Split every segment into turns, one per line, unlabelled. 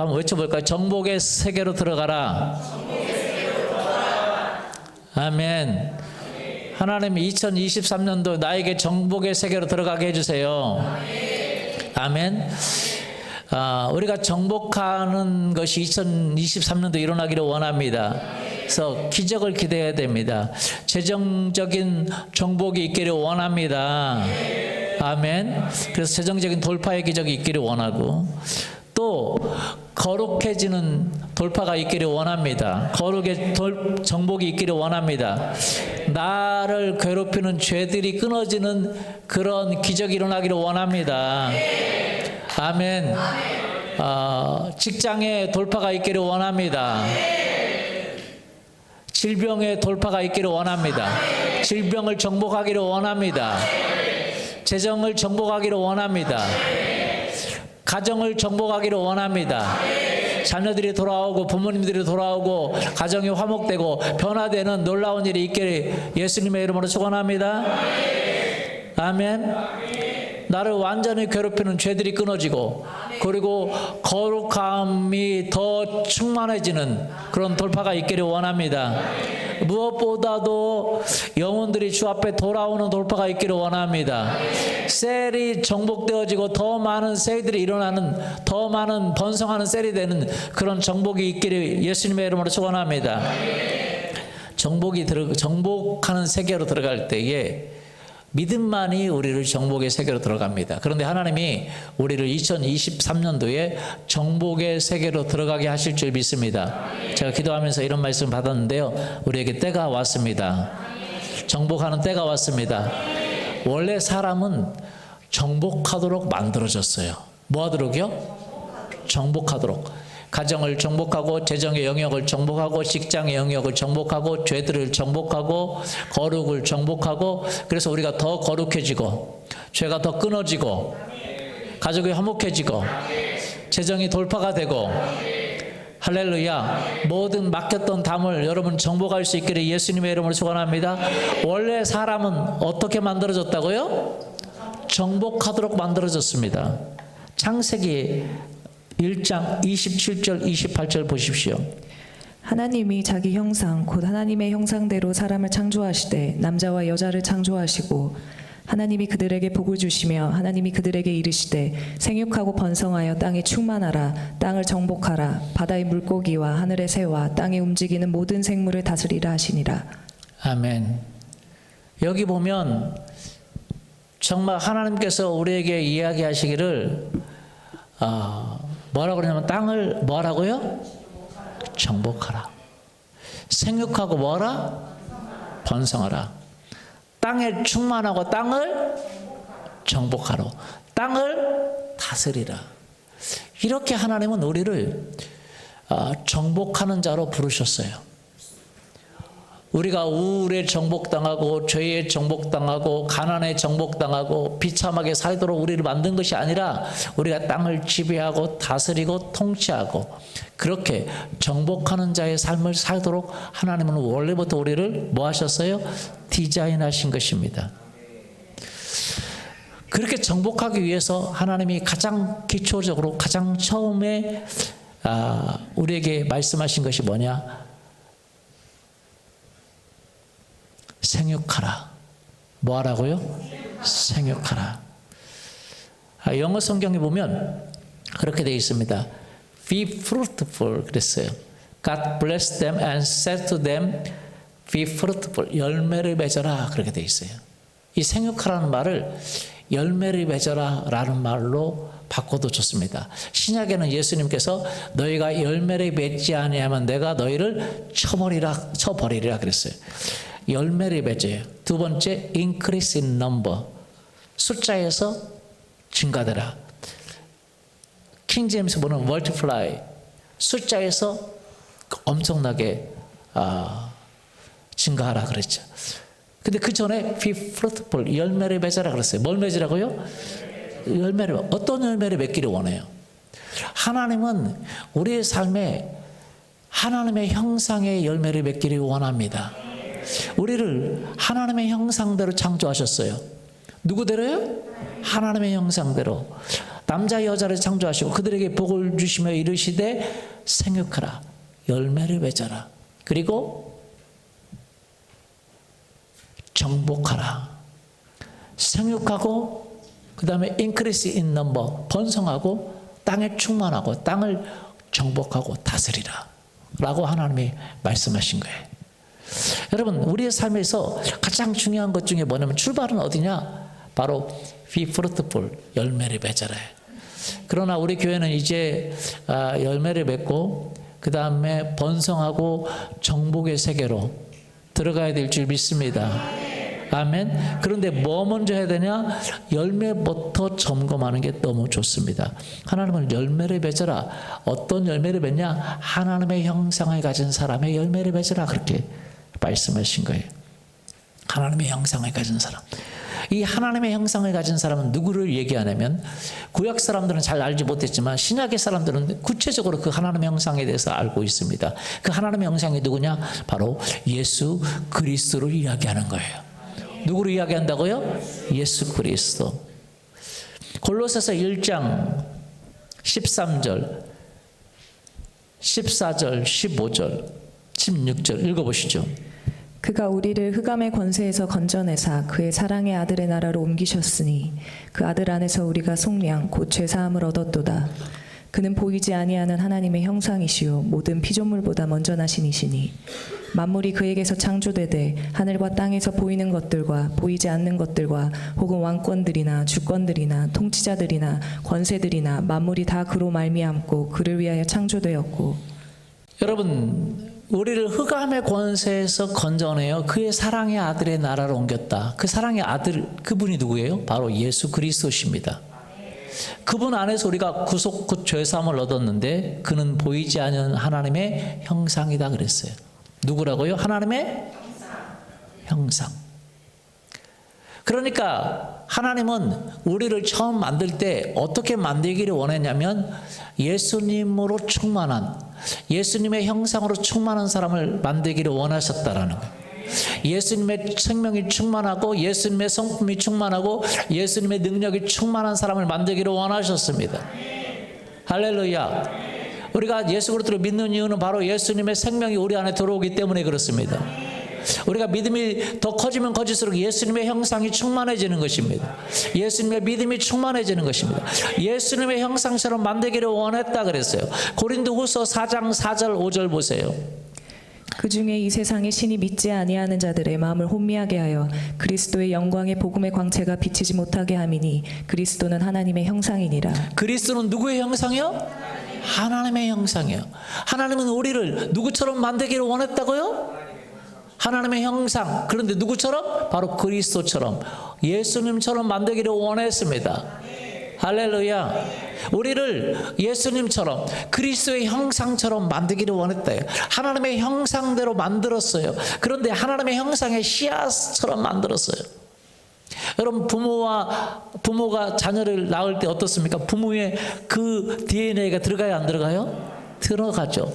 한번 외쳐볼까요? 정복의 세계로 들어가라. 아멘. 하나님이 2023년도 나에게 정복의 세계로 들어가게 해주세요. 아멘. 우리가 정복하는 것이 2023년도 일어나기를 원합니다. 그래서 기적을 기대해야 됩니다. 재정적인 정복이 있기를 원합니다. 아멘. 그래서 재정적인 돌파의 기적이 있기를 원하고, 또 거룩해지는 돌파가 있기를 원합니다. 거룩의 정복이 있기를 원합니다. 나를 괴롭히는 죄들이 끊어지는 그런 기적이 일어나기를 원합니다. 아멘. 직장의 돌파가 있기를 원합니다. 질병의 돌파가 있기를 원합니다. 질병을 정복하기를 원합니다. 재정을 정복하기를 원합니다. 가정을 정복하기를 원합니다. 자녀들이 돌아오고 부모님들이 돌아오고 가정이 화목되고 변화되는 놀라운 일이 있기를 예수님의 이름으로 축원합니다. 아멘. 나를 완전히 괴롭히는 죄들이 끊어지고, 그리고 거룩함이 더 충만해지는 그런 돌파가 있기를 원합니다. 무엇보다도 영혼들이 주 앞에 돌아오는 돌파가 있기를 원합니다. 셀이 정복되어지고 더 많은 셀들이 일어나는, 더 많은 번성하는 셀이 되는 그런 정복이 있기를 예수님의 이름으로 축원합니다. 정복하는 세계로 들어갈 때에 믿음만이 우리를 정복의 세계로 들어갑니다. 그런데 하나님이 우리를 2023년도에 정복의 세계로 들어가게 하실 줄 믿습니다. 제가 기도하면서 이런 말씀 받았는데요. 우리에게 때가 왔습니다. 정복하는 때가 왔습니다. 원래 사람은 정복하도록 만들어졌어요. 뭐 하도록요? 정복하도록. 가정을 정복하고, 재정의 영역을 정복하고, 직장의 영역을 정복하고, 죄들을 정복하고, 거룩을 정복하고, 그래서 우리가 더 거룩해지고, 죄가 더 끊어지고, 가족이 화목해지고, 재정이 돌파가 되고, 할렐루야. 모든 맡겼던 담을 여러분 정복할 수 있기를 예수님의 이름으로 축원합니다. 원래 사람은 어떻게 만들어졌다고요? 정복하도록 만들어졌습니다. 창세기 1장 27절 28절 보십시오.
하나님이 자기 형상 곧 하나님의 형상대로 사람을 창조하시되 남자와 여자를 창조하시고, 하나님이 그들에게 복을 주시며 하나님이 그들에게 이르시되 생육하고 번성하여 땅에 충만하라. 땅을 정복하라. 바다의 물고기와 하늘의 새와 땅에 움직이는 모든 생물을 다스리라 하시니라.
아멘. 여기 보면 정말 하나님께서 우리에게 이야기하시기를 뭐라고 그러냐면 땅을 뭐라고요? 정복하라. 생육하고 뭐라? 번성하라. 땅에 충만하고 땅을 정복하라. 땅을 다스리라. 이렇게 하나님은 우리를 정복하는 자로 부르셨어요. 우리가 우울에 정복당하고, 죄에 정복당하고, 가난에 정복당하고, 비참하게 살도록 우리를 만든 것이 아니라 우리가 땅을 지배하고 다스리고 통치하고, 그렇게 정복하는 자의 삶을 살도록 하나님은 원래부터 우리를 뭐 하셨어요? 디자인하신 것입니다. 그렇게 정복하기 위해서 하나님이 가장 기초적으로 가장 처음에 우리에게 말씀하신 것이 뭐냐? 생육하라. 뭐 하라고요? 생육하라. 영어 성경에 보면 그렇게 되어 있습니다. Be fruitful 그랬어요. God blessed them and said to them, Be fruitful. 열매를 맺어라. 그렇게 되어 있어요. 이 생육하라는 말을 열매를 맺어라 라는 말로 바꿔도 좋습니다. 신약에는 예수님께서 너희가 열매를 맺지 아니하면 내가 너희를 쳐버리리라 그랬어요. 열매를 맺어요. 두 번째, increase in number. 숫자에서 증가되라. 킹 제임스 보는 multiply. 숫자에서 엄청나게 증가하라 그랬죠. 근데 그 전에 be fruitful. 열매를 맺어라 그랬어요. 뭘 맺으라고요? 열매를. 어떤 열매를 맺기를 원해요? 하나님은 우리의 삶에 하나님의 형상의 열매를 맺기를 원합니다. 우리를 하나님의 형상대로 창조하셨어요. 누구대로요? 하나님의 형상대로. 남자 여자를 창조하시고 그들에게 복을 주시며 이르시되 생육하라 열매를 맺어라 그리고 정복하라. 생육하고 그 다음에 increase in number 번성하고 땅에 충만하고 땅을 정복하고 다스리라 라고 하나님이 말씀하신 거예요. 여러분 우리의 삶에서 가장 중요한 것 중에 뭐냐면 출발은 어디냐? 바로 be fruitful 열매를 맺어라. 그러나 우리 교회는 이제 열매를 맺고 그 다음에 번성하고 정복의 세계로 들어가야 될 줄 믿습니다. 아멘. 그런데 뭐 먼저 해야 되냐? 열매부터 점검하는 게 너무 좋습니다. 하나님은 열매를 맺어라. 어떤 열매를 맺냐? 하나님의 형상을 가진 사람의 열매를 맺어라 그렇게 말씀하신 거예요. 하나님의 형상을 가진 사람. 이 하나님의 형상을 가진 사람은 누구를 얘기하냐면 구약 사람들은 잘 알지 못했지만 신약의 사람들은 구체적으로 그 하나님의 형상에 대해서 알고 있습니다. 그 하나님의 형상이 누구냐? 바로 예수 그리스도를 이야기하는 거예요. 누구를 이야기한다고요? 예수 그리스도. 골로새서 1장 13절 14절 15절 16절 읽어보시죠.
그가 우리를 흑암의 권세에서 건져내사 그의 사랑의 아들의 나라로 옮기셨으니 그 아들 안에서 우리가 속량 곧 죄사함을 얻었도다. 그는 보이지 아니하는 하나님의 형상이시요 모든 피조물보다 먼저 나신 이시니 만물이 그에게서 창조되되 하늘과 땅에서 보이는 것들과 보이지 않는 것들과 혹은 왕권들이나 주권들이나 통치자들이나 권세들이나 만물이 다 그로 말미암고 그를 위하여 창조되었고.
여러분 우리를 흑암의 권세에서 건져내어 그의 사랑의 아들의 나라로 옮겼다. 그 사랑의 아들 그분이 누구예요? 바로 예수 그리스도십니다. 그분 안에서 우리가 구속 곧 죄사함을 얻었는데 그는 보이지 않는 하나님의 형상이다 그랬어요. 누구라고요? 하나님의 형상. 그러니까 하나님은 우리를 처음 만들 때 어떻게 만들기를 원했냐면 예수님으로 충만한 예수님의 형상으로 충만한 사람을 만들기를 원하셨다라는 거예요. 예수님의 생명이 충만하고 예수님의 성품이 충만하고 예수님의 능력이 충만한 사람을 만들기를 원하셨습니다. 할렐루야. 우리가 예수 그리스도를 믿는 이유는 바로 예수님의 생명이 우리 안에 들어오기 때문에 그렇습니다. 우리가 믿음이 더 커지면 커질수록 예수님의 형상이 충만해지는 것입니다. 예수님의 믿음이 충만해지는 것입니다. 예수님의 형상처럼 만들기를 원했다 그랬어요. 고린도후서 4장 4절 5절 보세요.
그 중에 이 세상의 신이 믿지 아니하는 자들의 마음을 혼미하게 하여 그리스도의 영광의 복음의 광채가 비치지 못하게 함이니 그리스도는 하나님의 형상이니라.
그리스도는 누구의 형상이요? 하나님의 형상이요. 하나님은 우리를 누구처럼 만들기를 원했다고요? 하나님의 형상. 그런데 누구처럼? 바로 그리스도처럼 예수님처럼 만들기를 원했습니다. 할렐루야. 우리를 예수님처럼 그리스도의 형상처럼 만들기를 원했대요. 하나님의 형상대로 만들었어요. 그런데 하나님의 형상의 씨앗처럼 만들었어요. 여러분 부모가 자녀를 낳을 때 어떻습니까? 부모의 그 DNA가 들어가요 안 들어가요? 들어가죠.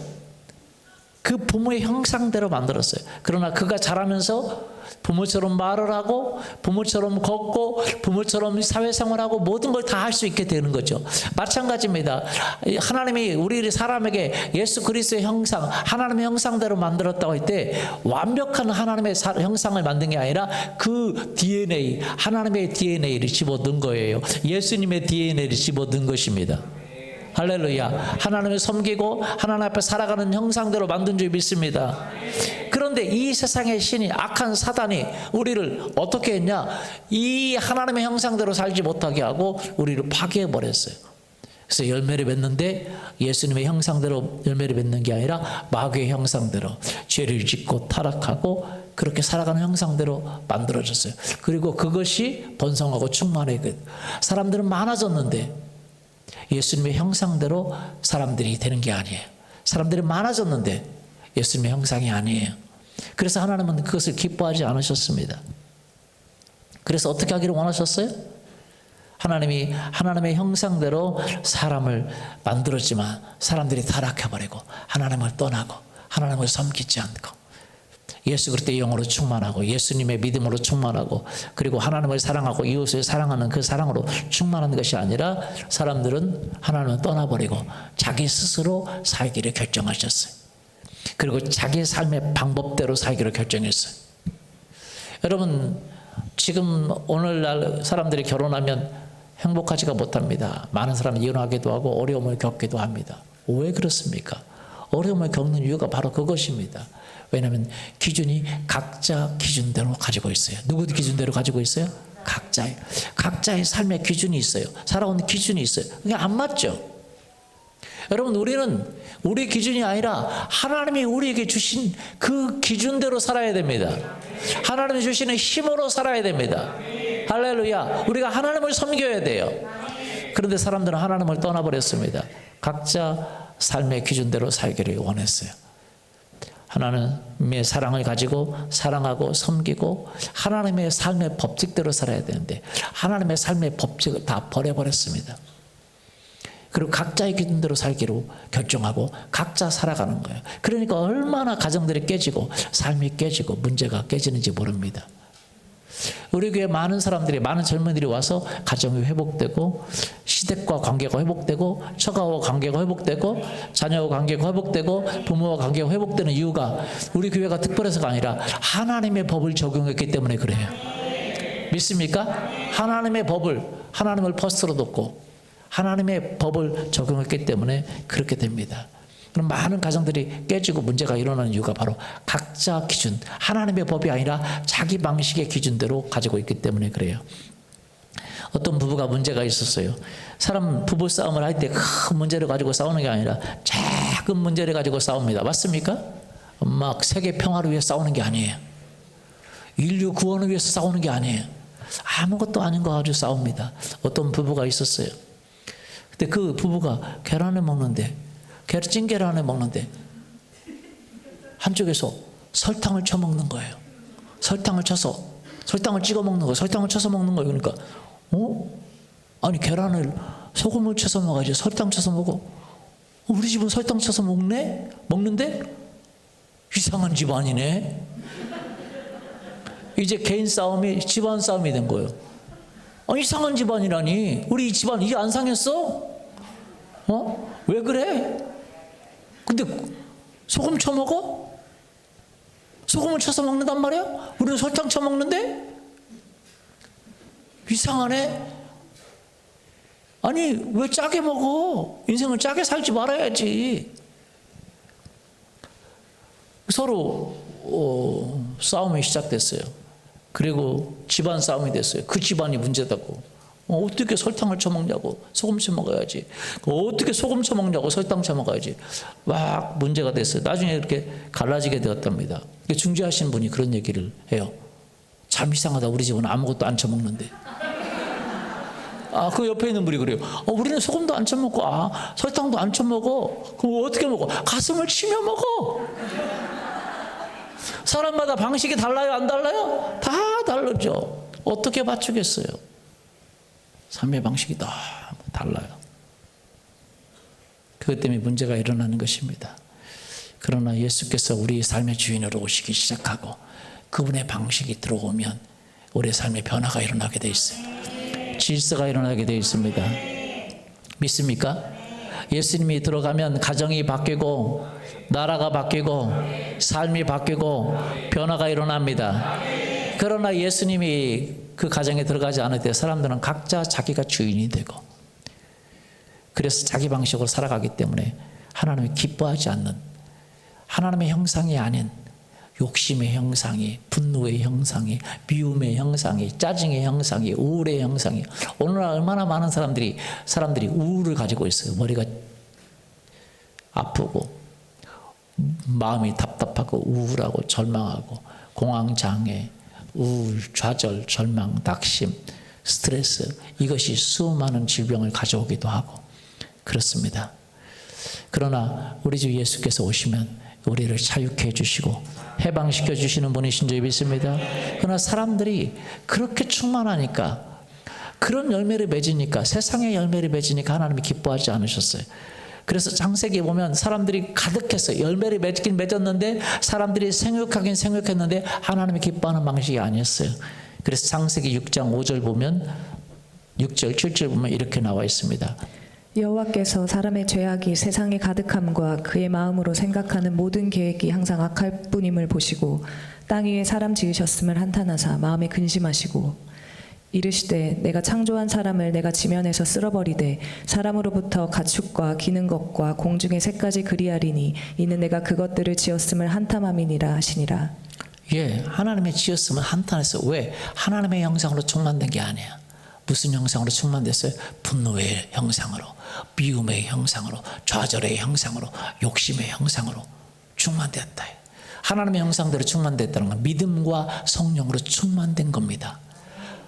그 부모의 형상대로 만들었어요. 그러나 그가 자라면서 부모처럼 말을 하고 부모처럼 걷고 부모처럼 사회생활하고 모든 걸 다 할 수 있게 되는 거죠. 마찬가지입니다. 하나님이 우리 사람에게 예수 그리스도의 형상 하나님의 형상대로 만들었다고 할 때 완벽한 하나님의 형상을 만든 게 아니라 그 DNA 하나님의 DNA를 집어넣은 거예요. 예수님의 DNA를 집어넣은 것입니다. 할렐루야. 하나님을 섬기고 하나님 앞에 살아가는 형상대로 만든 줄 믿습니다. 그런데 이 세상의 신이 악한 사단이 우리를 어떻게 했냐? 이 하나님의 형상대로 살지 못하게 하고 우리를 파괴해버렸어요. 그래서 열매를 맺는데 예수님의 형상대로 열매를 맺는 게 아니라 마귀의 형상대로 죄를 짓고 타락하고 그렇게 살아가는 형상대로 만들어졌어요. 그리고 그것이 번성하고 충만해. 사람들은 많아졌는데 예수님의 형상대로 사람들이 되는 게 아니에요. 사람들이 많아졌는데 예수님의 형상이 아니에요. 그래서 하나님은 그것을 기뻐하지 않으셨습니다. 그래서 어떻게 하기를 원하셨어요? 하나님이 하나님의 형상대로 사람을 만들었지만 사람들이 타락해버리고 하나님을 떠나고 하나님을 섬기지 않고 예수 그리스도의 영으로 충만하고 예수님의 믿음으로 충만하고 그리고 하나님을 사랑하고 이웃을 사랑하는 그 사랑으로 충만한 것이 아니라 사람들은 하나님을 떠나버리고 자기 스스로 살기를 결정하셨어요. 그리고 자기 삶의 방법대로 살기로 결정했어요. 여러분, 지금 오늘날 사람들이 결혼하면 행복하지가 못합니다. 많은 사람이 이혼하기도 하고 어려움을 겪기도 합니다. 왜 그렇습니까? 어려움을 겪는 이유가 바로 그것입니다. 왜냐하면 기준이 각자 기준대로 가지고 있어요. 누구 기준대로 가지고 있어요? 각자의 삶의 기준이 있어요. 살아온 기준이 있어요. 그게 안 맞죠. 여러분, 우리는 우리 기준이 아니라 하나님이 우리에게 주신 그 기준대로 살아야 됩니다. 하나님이 주시는 힘으로 살아야 됩니다. 할렐루야. 우리가 하나님을 섬겨야 돼요. 그런데 사람들은 하나님을 떠나버렸습니다. 각자 삶의 기준대로 살기를 원했어요. 하나님의 사랑을 가지고 사랑하고 섬기고 하나님의 삶의 법칙대로 살아야 되는데 하나님의 삶의 법칙을 다 버려버렸습니다. 그리고 각자의 기준대로 살기로 결정하고 각자 살아가는 거예요. 그러니까 얼마나 가정들이 깨지고 삶이 깨지고 문제가 깨지는지 모릅니다. 우리 교회 많은 사람들이, 많은 젊은이들이 와서 가정이 회복되고 시댁과 관계가 회복되고 처가와 관계가 회복되고 자녀와 관계가 회복되고 부모와 관계가 회복되는 이유가 우리 교회가 특별해서가 아니라 하나님의 법을 적용했기 때문에 그래요. 믿습니까? 하나님의 법을, 하나님을 퍼스트로 놓고 하나님의 법을 적용했기 때문에 그렇게 됩니다. 그럼 많은 가정들이 깨지고 문제가 일어나는 이유가 바로 각자 기준, 하나님의 법이 아니라 자기 방식의 기준대로 가지고 있기 때문에 그래요. 어떤 부부가 문제가 있었어요. 사람 부부 싸움을 할 때 큰 문제를 가지고 싸우는 게 아니라 작은 문제를 가지고 싸웁니다. 맞습니까? 막 세계 평화를 위해 싸우는 게 아니에요. 인류 구원을 위해서 싸우는 게 아니에요. 아무것도 아닌 거 가지고 싸웁니다. 어떤 부부가 있었어요. 근데 그 부부가 계란을 먹는데, 찐계란을 먹는데 한쪽에서 설탕을 쳐먹는 거예요. 설탕을 쳐서, 설탕을 찍어 먹는 거예요. 설탕을 쳐서 먹는 거예요. 그러니까 아니 계란을 소금을 쳐서 먹어야지 설탕 쳐서 먹어. 우리 집은 설탕 쳐서 먹는데 이상한 집안이네. 이제 개인 싸움이 집안 싸움이 된 거예요. 이상한 집안이라니. 우리 이 집안 이게 안 상했어? 왜 그래? 근데 소금 쳐먹어? 소금을 쳐서 먹는단 말이야? 우리는 설탕 쳐먹는데? 이상하네. 아니 왜 짜게 먹어? 인생을 짜게 살지 말아야지. 서로 싸움이 시작됐어요. 그리고 집안 싸움이 됐어요. 그 집안이 문제다고. 어떻게 설탕을 쳐먹냐고. 소금 쳐먹어야지. 어떻게 소금 쳐먹냐고. 설탕 쳐먹어야지. 막 문제가 됐어요. 나중에 이렇게 갈라지게 되었답니다. 중재하신 분이 그런 얘기를 해요. 참 이상하다. 우리 집은 아무것도 안 쳐먹는데. 그 옆에 있는 분이 그래요. 우리는 소금도 안 쳐먹고 설탕도 안 쳐먹어. 그럼 어떻게 먹어? 가슴을 치며 먹어. 사람마다 방식이 달라요? 안 달라요? 다 다르죠. 어떻게 맞추겠어요? 삶의 방식이 너무 달라요. 그것 때문에 문제가 일어나는 것입니다. 그러나 예수께서 우리 삶의 주인으로 오시기 시작하고 그분의 방식이 들어오면 우리의 삶의 변화가 일어나게 돼 있어요. 질서가 일어나게 되어 있습니다. 믿습니까? 예수님이 들어가면 가정이 바뀌고 나라가 바뀌고 삶이 바뀌고 변화가 일어납니다. 그러나 예수님이 그 가정에 들어가지 않을 때 사람들은 각자 자기가 주인이 되고 그래서 자기 방식으로 살아가기 때문에 하나님이 기뻐하지 않는 하나님의 형상이 아닌 욕심의 형상이, 분노의 형상이, 미움의 형상이, 짜증의 형상이, 우울의 형상이. 오늘날 얼마나 많은 사람들이 우울을 가지고 있어요. 머리가 아프고 마음이 답답하고 우울하고 절망하고 공황장애, 우울, 좌절, 절망, 낙심, 스트레스, 이것이 수많은 질병을 가져오기도 하고 그렇습니다. 그러나 우리 주 예수께서 오시면 우리를 자유케 해주시고 해방시켜 주시는 분이신 줄 믿습니다. 그러나 사람들이 그렇게 충만하니까, 그런 열매를 맺으니까, 세상의 열매를 맺으니까 하나님이 기뻐하지 않으셨어요. 그래서 창세기에 보면 사람들이 가득했어요. 열매를 맺긴 맺었는데 사람들이 생육하긴 생육했는데 하나님이 기뻐하는 방식이 아니었어요. 그래서 창세기 6장 5절 보면 6절 7절 보면 이렇게 나와 있습니다.
여호와께서 사람의 죄악이 세상에 가득함과 그의 마음으로 생각하는 모든 계획이 항상 악할 뿐임을 보시고 땅 위에 사람 지으셨음을 한탄하사 마음에 근심하시고 이르시되 내가 창조한 사람을 내가 지면에서 쓸어버리되 사람으로부터 가축과 기는 것과 공중의 새까지 그리하리니 이는 내가 그것들을 지었음을 한탄함이니라 하시니라.
예, 하나님의 지었음을 한탄했어요. 왜? 하나님의 형상으로 충만된 게 아니야. 무슨 형상으로 충만됐어요? 분노의 형상으로, 미움의 형상으로, 좌절의 형상으로, 욕심의 형상으로 충만되었다. 하나님의 형상대로 충만됐다는 건 믿음과 성령으로 충만된 겁니다.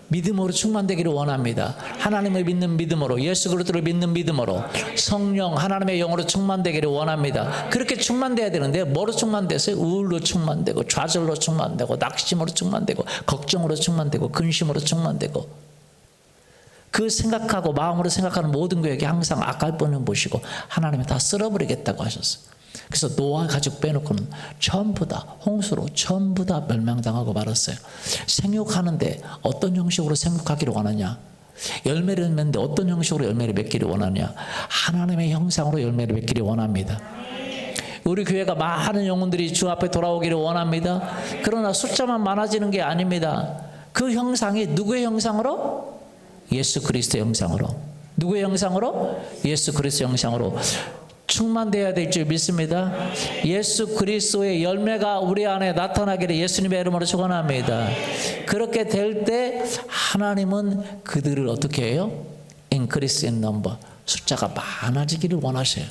믿음으로 충만되기를 원합니다. 하나님을 믿는 믿음으로, 예수 그리스도를 믿는 믿음으로, 성령 하나님의 영으로 충만되기를 원합니다. 그렇게 충만돼야 되는데 뭐로 충만됐어요? 우울로 충만되고, 좌절로 충만되고, 낙심으로 충만되고, 걱정으로 충만되고, 근심으로 충만되고, 그 생각하고 마음으로 생각하는 모든 계획이 항상 악할 뻔을 보시고 하나님이 다 쓸어버리겠다고 하셨어요. 그래서 노아 가족 빼놓고는 전부 다 홍수로 전부 다 멸망당하고 말았어요. 생육하는데 어떤 형식으로 생육하기를 원하냐? 열매를 맺는데 어떤 형식으로 열매를 맺기를 원하냐? 하나님의 형상으로 열매를 맺기를 원합니다. 우리 교회가 많은 영혼들이 주 앞에 돌아오기를 원합니다. 그러나 숫자만 많아지는 게 아닙니다. 그 형상이 누구의 형상으로? 예수 그리스도 형상으로. 누구의 형상으로? 예수 그리스도 형상으로 충만되어야 될 줄 믿습니다. 예수 그리스도의 열매가 우리 안에 나타나기를 예수님의 이름으로 축원합니다. 그렇게 될 때 하나님은 그들을 어떻게 해요? Increase in number, 숫자가 많아지기를 원하셔요.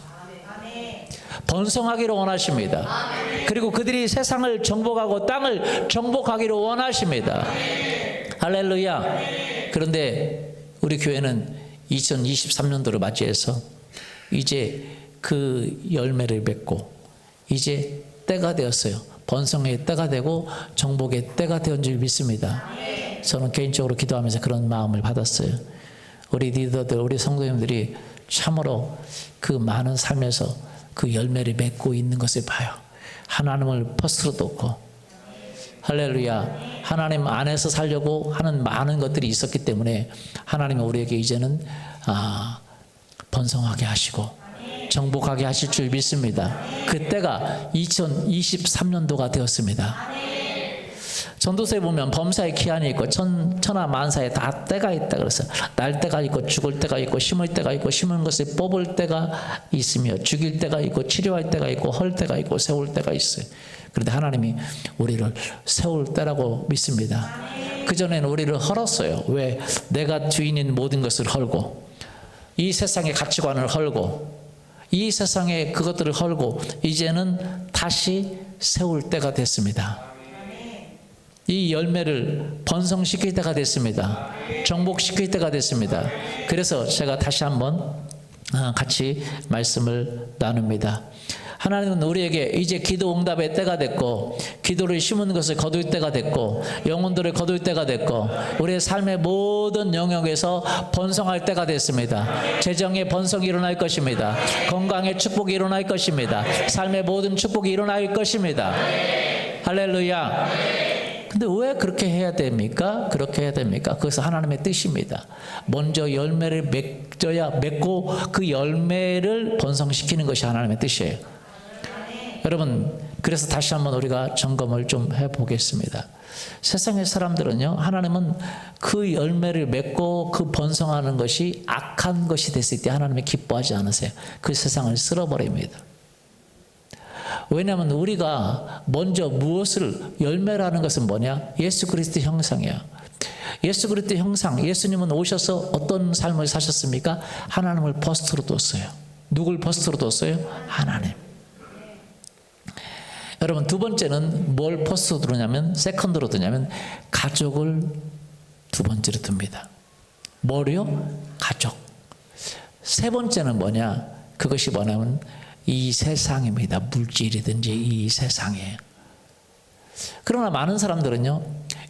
번성하기를 원하십니다. 그리고 그들이 세상을 정복하고 땅을 정복하기를 원하십니다. 할렐루야. 그런데 우리 교회는 2023년도를 맞이해서 이제 그 열매를 맺고 이제 때가 되었어요. 번성의 때가 되고 정복의 때가 되었는 줄 믿습니다. 저는 개인적으로 기도하면서 그런 마음을 받았어요. 우리 리더들, 우리 성도님들이 참으로 그 많은 삶에서 그 열매를 맺고 있는 것을 봐요. 하나님을 퍼스트로 놓고, 할렐루야. 하나님 안에서 살려고 하는 많은 것들이 있었기 때문에 하나님은 우리에게 이제는 번성하게 하시고 정복하게 하실 줄 믿습니다. 그때가 2023년도가 되었습니다. 전도서에 보면 범사의 기한이 있고 천하 만사에 다 때가 있다. 그래서 날 때가 있고 죽을 때가 있고 심을 때가 있고 심은 것을 뽑을 때가 있으며 죽일 때가 있고 치료할 때가 있고 헐 때가 있고 세울 때가 있어요. 그런데 하나님이 우리를 세울 때라고 믿습니다. 그전에는 우리를 헐었어요. 왜? 내가 주인인 모든 것을 헐고 이 세상의 가치관을 헐고 이 세상의 그것들을 헐고 이제는 다시 세울 때가 됐습니다. 이 열매를 번성시킬 때가 됐습니다. 정복시킬 때가 됐습니다. 그래서 제가 다시 한번 같이 말씀을 나눕니다. 하나님은 우리에게 이제 기도 응답의 때가 됐고 기도를 심은 것을 거둘 때가 됐고 영혼들을 거둘 때가 됐고 우리의 삶의 모든 영역에서 번성할 때가 됐습니다. 재정의 번성이 일어날 것입니다. 건강의 축복이 일어날 것입니다. 삶의 모든 축복이 일어날 것입니다. 할렐루야. 근데 왜 그렇게 해야 됩니까? 그렇게 해야 됩니까? 그것은 하나님의 뜻입니다. 먼저 열매를 맺고 그 열매를 번성시키는 것이 하나님의 뜻이에요. 여러분, 그래서 다시 한번 우리가 점검을 좀 해보겠습니다. 세상의 사람들은요, 하나님은 그 열매를 맺고 그 번성하는 것이 악한 것이 됐을 때 하나님이 기뻐하지 않으세요. 그 세상을 쓸어버립니다. 왜냐하면 우리가 먼저 무엇을 열매라는 것은 뭐냐? 예수 그리스도 형상이야. 예수 그리스도 형상, 예수님은 오셔서 어떤 삶을 사셨습니까? 하나님을 퍼스트로 뒀어요. 누굴 퍼스트로 뒀어요? 하나님. 여러분, 두 번째는 뭘 퍼스트로 두냐면, 세컨드로 두냐면 가족을 두 번째로 둡니다. 뭐요? 가족. 세 번째는 뭐냐? 그것이 뭐냐면 이 세상입니다. 물질이든지 이 세상이에요. 그러나 많은 사람들은요,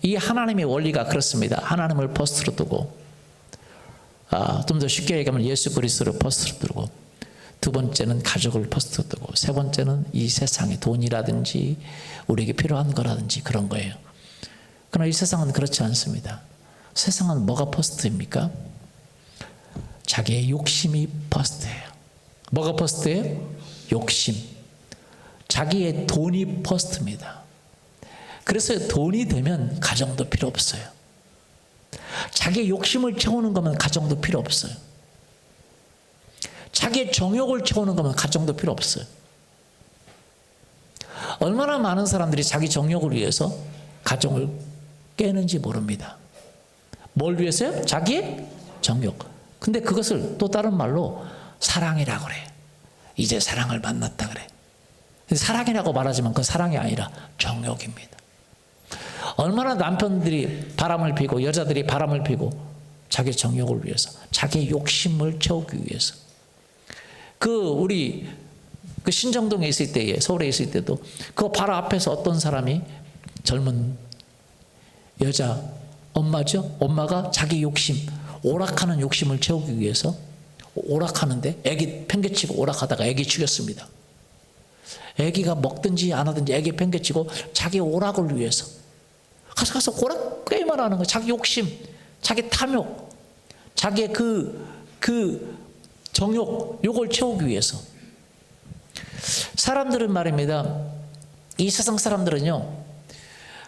이 하나님의 원리가 그렇습니다. 하나님을 퍼스트로 두고, 좀 더 쉽게 얘기하면 예수 그리스도를 퍼스트로 두고, 두 번째는 가족을 퍼스트 두고, 세 번째는 이 세상의 돈이라든지 우리에게 필요한 거라든지 그런 거예요. 그러나 이 세상은 그렇지 않습니다. 세상은 뭐가 퍼스트입니까? 자기의 욕심이 퍼스트예요. 뭐가 퍼스트예요? 욕심. 자기의 돈이 퍼스트입니다. 그래서 돈이 되면 가정도 필요 없어요. 자기의 욕심을 채우는 거면 가정도 필요 없어요. 자기의 정욕을 채우는 거면 가정도 필요 없어요. 얼마나 많은 사람들이 자기 정욕을 위해서 가정을 깨는지 모릅니다. 뭘 위해서요? 자기의 정욕. 근데 그것을 또 다른 말로 사랑이라고 그래. 이제 사랑을 만났다 그래. 사랑이라고 말하지만 그 사랑이 아니라 정욕입니다. 얼마나 남편들이 바람을 피고 여자들이 바람을 피고 자기 정욕을 위해서, 자기의 욕심을 채우기 위해서. 우리 신정동에 있을 때에, 서울에 있을 때도 그 바로 앞에서 어떤 사람이, 젊은 여자 엄마죠. 엄마가 자기 욕심, 오락하는 욕심을 채우기 위해서 오락하는데 애기 팽개치고 오락하다가 애기 죽였습니다. 애기가 먹든지 안 하든지 애기 팽개치고 자기 오락을 위해서 가서 오락 게임을 하는 거예요. 자기 욕심, 자기 탐욕, 자기의 그 정욕, 요걸 채우기 위해서. 사람들은 말입니다, 이 세상 사람들은요,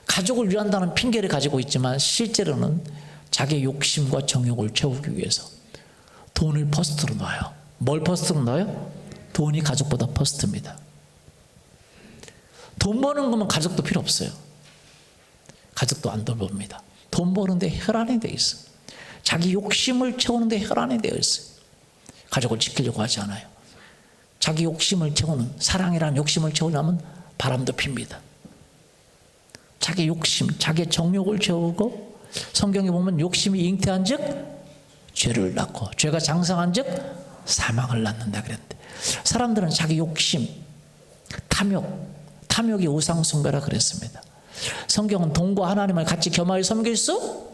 가족을 위한다는 핑계를 가지고 있지만 실제로는 자기의 욕심과 정욕을 채우기 위해서 돈을 퍼스트로 놔요. 뭘 퍼스트로 놔요? 돈이 가족보다 퍼스트입니다. 돈 버는 거면 가족도 필요 없어요. 가족도 안 돌봅니다. 돈 버는데 혈안이 되어 있어요. 자기 욕심을 채우는데 혈안이 되어 있어요. 가족을 지키려고 하지 않아요. 자기 욕심을 채우는, 사랑이라는 욕심을 채우려면 바람도 핍니다. 자기 욕심, 자기 정욕을 채우고, 성경에 보면 욕심이 잉태한 즉 죄를 낳고 죄가 장성한 즉 사망을 낳는다 그랬는데, 사람들은 자기 욕심, 탐욕이 우상숭배라 그랬습니다. 성경은 돈과 하나님을 같이 겸하여 섬길 수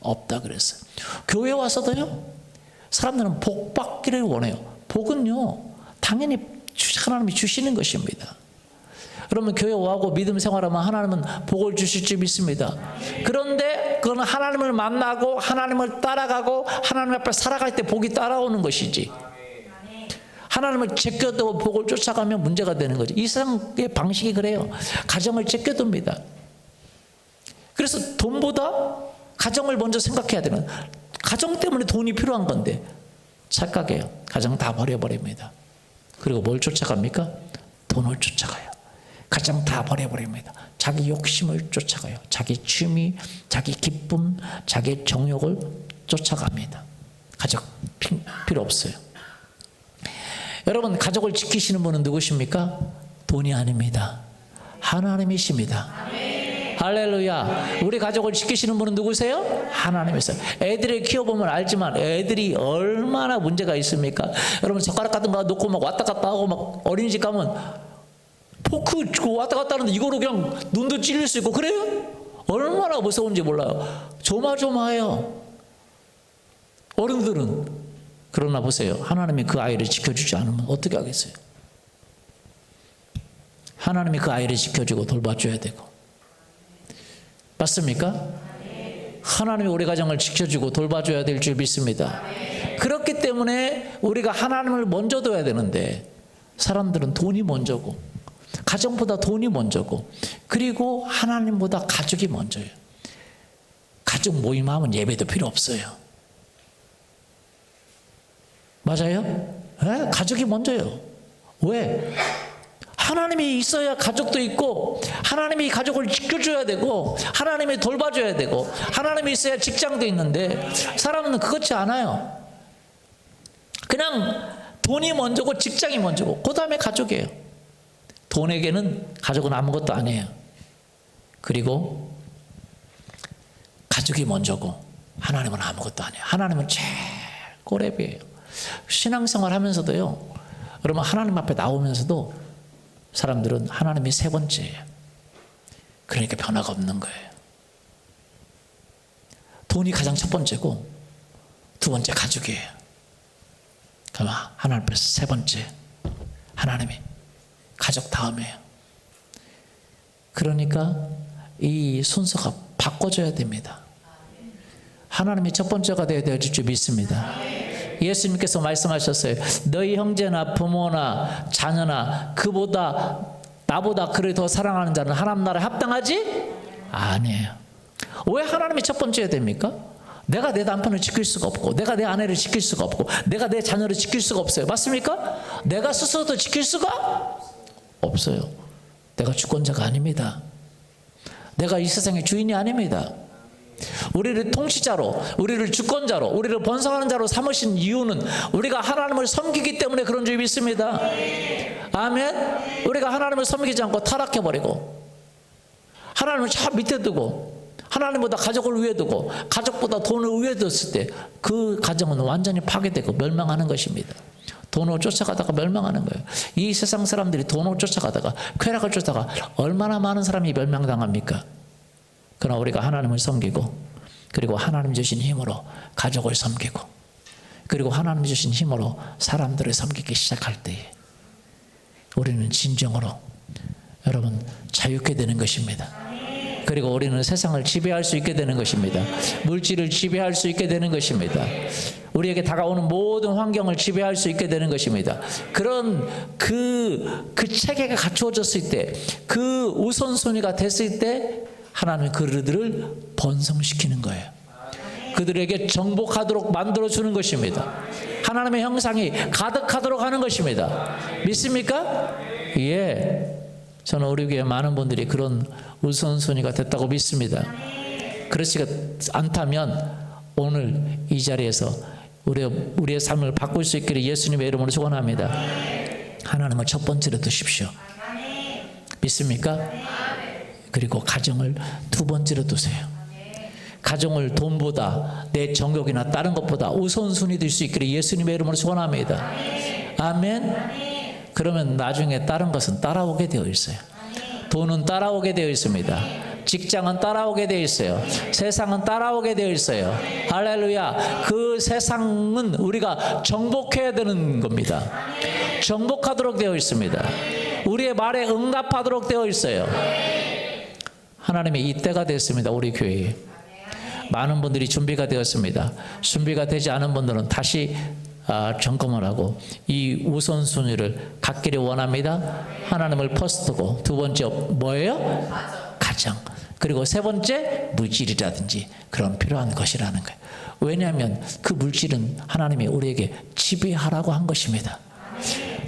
없다 그랬어요. 교회 와서도요, 사람들은 복 받기를 원해요. 복은요, 당연히 하나님이 주시는 것입니다. 그러면 교회 와고 믿음 생활하면 하나님은 복을 주실 줄 믿습니다. 그런데 그건 하나님을 만나고 하나님을 따라가고 하나님 앞에 살아갈 때 복이 따라오는 것이지, 하나님을 제껴두고 복을 쫓아가면 문제가 되는 거죠. 이 세상의 방식이 그래요. 가정을 제껴둡니다. 그래서 돈보다 가정을 먼저 생각해야 되는, 가정 때문에 돈이 필요한 건데 착각해요. 가정 다 버려버립니다. 그리고 뭘 쫓아갑니까? 돈을 쫓아가요. 가정 다 버려버립니다. 자기 욕심을 쫓아가요. 자기 취미, 자기 기쁨, 자기 정욕을 쫓아갑니다. 가족 필요 없어요. 여러분, 가족을 지키시는 분은 누구십니까? 돈이 아닙니다. 하나님이십니다. 할렐루야. 우리 가족을 지키시는 분은 누구세요? 하나님이세요. 애들을 키워보면 알지만 애들이 얼마나 문제가 있습니까? 여러분, 젓가락 같은 거 놓고 막 왔다 갔다 하고 막 어린이집 가면 포크 주고 왔다 갔다 하는데 이거로 그냥 눈도 찔릴 수 있고 그래요? 얼마나 무서운지 몰라요. 조마조마해요, 어른들은. 그러나 보세요, 하나님이 그 아이를 지켜주지 않으면 어떻게 하겠어요? 하나님이 그 아이를 지켜주고 돌봐줘야 되고, 맞습니까? 하나님이 우리 가정을 지켜주고 돌봐줘야 될 줄 믿습니다. 그렇기 때문에 우리가 하나님을 먼저 둬야 되는데, 사람들은 돈이 먼저고, 가정보다 돈이 먼저고, 그리고 하나님보다 가족이 먼저예요. 가족 모임하면 예배도 필요 없어요. 맞아요? 네? 가족이 먼저예요. 왜? 하나님이 있어야 가족도 있고, 하나님이 가족을 지켜줘야 되고, 하나님이 돌봐줘야 되고, 하나님이 있어야 직장도 있는데, 사람은 그렇지 않아요. 그냥 돈이 먼저고 직장이 먼저고 그 다음에 가족이에요. 돈에게는 가족은 아무것도 아니에요. 그리고 가족이 먼저고 하나님은 아무것도 아니에요. 하나님은 제일 꼬레비예요. 신앙생활 하면서도요, 여러분, 하나님 앞에 나오면서도 사람들은 하나님이 세 번째예요. 그러니까 변화가 없는 거예요. 돈이 가장 첫 번째고 두 번째 가족이에요. 그럼 하나님 앞에서 세 번째, 하나님이 가족 다음이에요. 그러니까 이 순서가 바꿔줘야 됩니다. 하나님이 첫 번째가 되어야 될 줄 믿습니다. 예수님께서 말씀하셨어요. 너희 형제나 부모나 자녀나 나보다 그를 더 사랑하는 자는 하나님 나라에 합당하지? 아니에요. 왜 하나님이 첫 번째야 됩니까? 내가 내 남편을 지킬 수가 없고, 내가 내 아내를 지킬 수가 없고, 내가 내 자녀를 지킬 수가 없어요. 맞습니까? 내가 스스로도 지킬 수가 없어요. 내가 주권자가 아닙니다. 내가 이 세상의 주인이 아닙니다. 우리를 통치자로, 우리를 주권자로, 우리를 번성하는 자로 삼으신 이유는 우리가 하나님을 섬기기 때문에 그런 줄 믿습니다. 아멘. 우리가 하나님을 섬기지 않고 타락해버리고, 하나님을 저 밑에 두고, 하나님보다 가족을 위에 두고, 가족보다 돈을 위에 뒀을 때 그 가정은 완전히 파괴되고 멸망하는 것입니다. 돈을 쫓아가다가 멸망하는 거예요. 이 세상 사람들이 돈을 쫓아가다가, 쾌락을 쫓아가다가 얼마나 많은 사람이 멸망당합니까? 그러나 우리가 하나님을 섬기고, 그리고 하나님 주신 힘으로 가족을 섬기고, 그리고 하나님 주신 힘으로 사람들을 섬기기 시작할 때에 우리는 진정으로 여러분 자유케 되는 것입니다. 그리고 우리는 세상을 지배할 수 있게 되는 것입니다. 물질을 지배할 수 있게 되는 것입니다. 우리에게 다가오는 모든 환경을 지배할 수 있게 되는 것입니다. 그런 그 체계가 갖추어졌을 때, 그 우선순위가 됐을 때 하나님은 그들을 번성시키는 거예요. 그들에게 정복하도록 만들어주는 것입니다. 하나님의 형상이 가득하도록 하는 것입니다. 믿습니까? 예. 저는 우리 교회 많은 분들이 그런 우선순위가 됐다고 믿습니다. 그렇지 않다면 오늘 이 자리에서 우리의 삶을 바꿀 수 있기를 예수님의 이름으로 축원합니다. 하나님을 첫 번째로 두십시오. 믿습니까? 그리고 가정을 두 번째로 두세요. 가정을 돈보다, 내 정욕이나 다른 것보다 우선순위 될 수 있기를 예수님의 이름으로 축원합니다. 아멘. 그러면 나중에 다른 것은 따라오게 되어 있어요. 돈은 따라오게 되어 있습니다. 직장은 따라오게 되어 있어요. 세상은 따라오게 되어 있어요. 할렐루야. 그 세상은 우리가 정복해야 되는 겁니다. 정복하도록 되어 있습니다. 우리의 말에 응답하도록 되어 있어요. 하나님의 이 때가 됐습니다. 우리 교회에 많은 분들이 준비가 되었습니다. 준비가 되지 않은 분들은 다시 점검을 하고 이 우선순위를 갖기를 원합니다. 하나님을 퍼스트고, 두 번째 뭐예요? 가정. 그리고 세 번째 물질이라든지 그런 필요한 것이라는 거예요. 왜냐하면 그 물질은 하나님이 우리에게 지배하라고 한 것입니다.